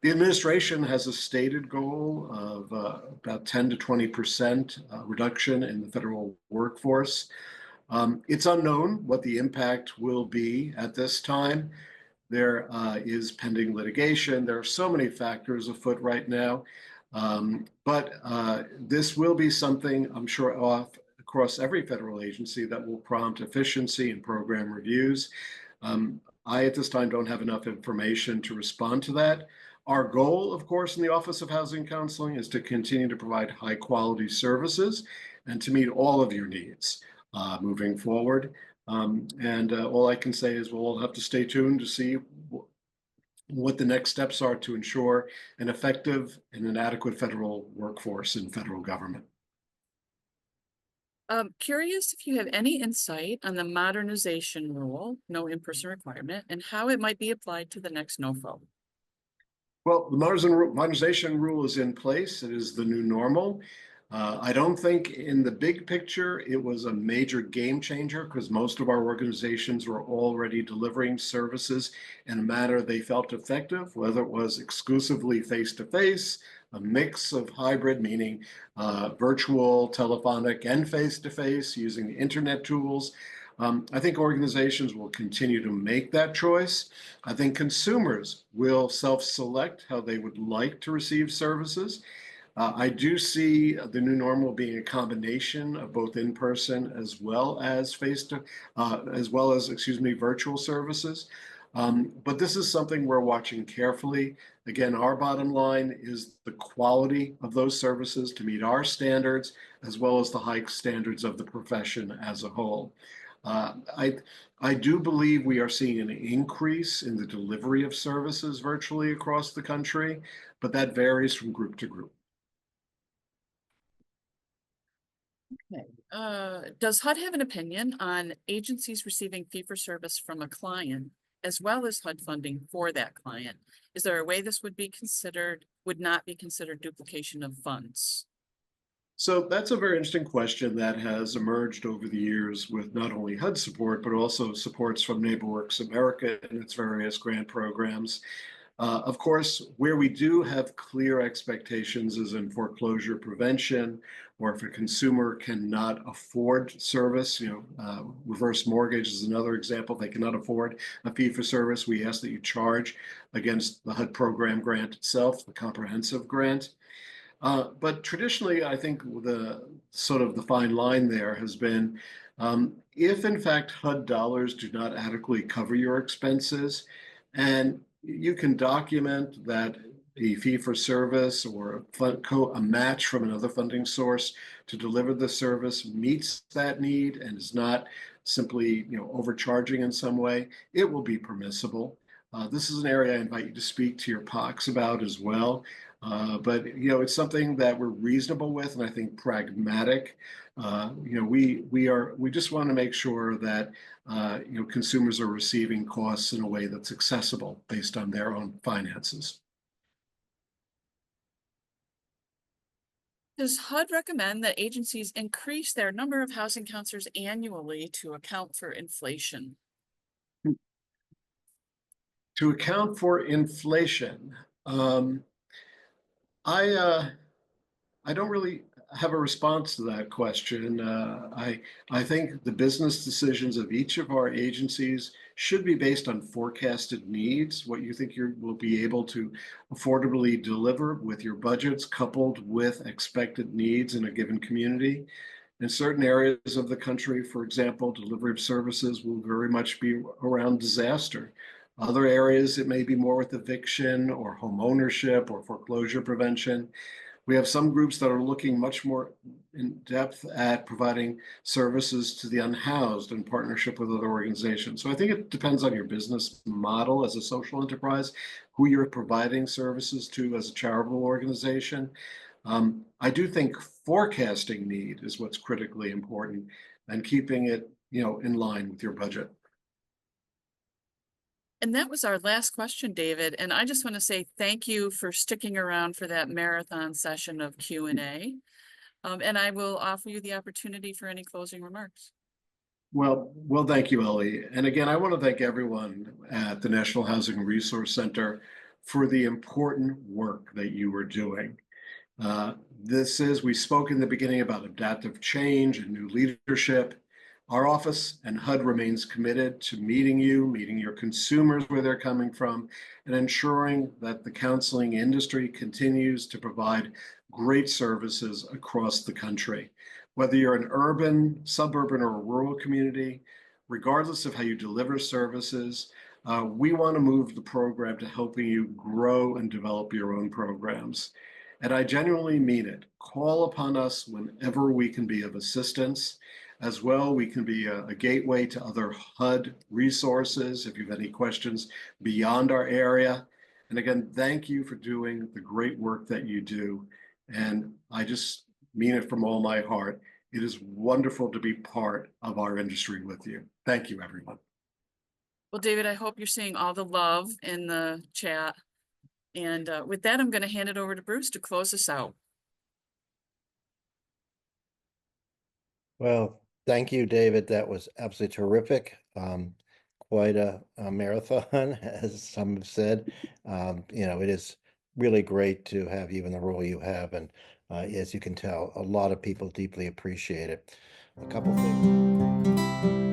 The administration has a stated goal of about 10 to 20% reduction in the federal workforce. It's unknown what the impact will be at this time. There is pending litigation. There are so many factors afoot right now. But this will be something, I'm sure, across every federal agency that will prompt efficiency and program reviews. I, at this time, don't have enough information to respond to that. Our goal, of course, in the Office of Housing Counseling is to continue to provide high-quality services and to meet all of your needs moving forward. And all I can say is we'll all have to stay tuned to see what the next steps are to ensure an effective and an adequate federal workforce in federal government. Curious if you have any insight on the modernization rule, no in-person requirement, and how it might be applied to the next NOFO. Well, the modernization rule is in place. It is the new normal. I don't think in the big picture it was a major game changer because most of our organizations were already delivering services in a manner they felt effective, whether it was exclusively face-to-face, a mix of hybrid, meaning virtual, telephonic, and face-to-face using the internet tools. I think organizations will continue to make that choice. I think consumers will self-select how they would like to receive services. I do see the new normal being a combination of both in-person as well as virtual services. But this is something we're watching carefully. Again, our bottom line is the quality of those services to meet our standards, as well as the high standards of the profession as a whole. I do believe we are seeing an increase in the delivery of services virtually across the country, but that varies from group to group. Does HUD have an opinion on agencies receiving fee-for-service from a client as well as HUD funding for that client? Is there a way this would not be considered duplication of funds? So that's a very interesting question that has emerged over the years with not only HUD support, but also supports from NeighborWorks America and its various grant programs. Of course, where we do have clear expectations is in foreclosure prevention, or if a consumer cannot afford service, reverse mortgage is another example. They cannot afford a fee for service. We ask that you charge against the HUD program grant itself, the comprehensive grant. But traditionally, I think the fine line there has been, if in fact HUD dollars do not adequately cover your expenses, and you can document that a fee for service or a match from another funding source to deliver the service meets that need and is not simply overcharging in some way, it will be permissible. This is an area I invite you to speak to your POCs about as well. But it's something that we're reasonable with, and I think pragmatic. We just want to make sure that consumers are receiving costs in a way that's accessible based on their own finances. Does HUD recommend that agencies increase their number of housing counselors annually to account for inflation? To account for inflation, I don't really have a response to that question. I think the business decisions of each of our agencies should be based on forecasted needs, what you think you will be able to affordably deliver with your budgets, coupled with expected needs in a given community. In certain areas of the country, for example, delivery of services will very much be around disaster. Other areas, it may be more with eviction or home ownership or foreclosure prevention. We have some groups that are looking much more in depth at providing services to the unhoused in partnership with other organizations. So I think it depends on your business model as a social enterprise, who you're providing services to as a charitable organization. I do think forecasting need is what's critically important and keeping it, in line with your budget. And that was our last question, David. And I just want to say thank you for sticking around for that marathon session of Q&A. And I will offer you the opportunity for any closing remarks. Well, thank you, Ellie. And again, I want to thank everyone at the National Housing Resource Center for the important work that you are doing. We spoke in the beginning about adaptive change and new leadership. Our office and HUD remains committed to meeting your consumers where they're coming from, and ensuring that the counseling industry continues to provide great services across the country. Whether you're an urban, suburban, or a rural community, regardless of how you deliver services, we want to move the program to helping you grow and develop your own programs. And I genuinely mean it. Call upon us whenever we can be of assistance. As well, we can be a gateway to other HUD resources if you have any questions beyond our area. And again, thank you for doing the great work that you do. And I just mean it from all my heart. It is wonderful to be part of our industry with you. Thank you, everyone. Well, David, I hope you're seeing all the love in the chat. And with that, I'm going to hand it over to Bruce to close us out. Well, thank you, David. That was absolutely terrific. Quite a marathon, as some have said. It is really great to have you in the role you have. And as you can tell, a lot of people deeply appreciate it. A couple things.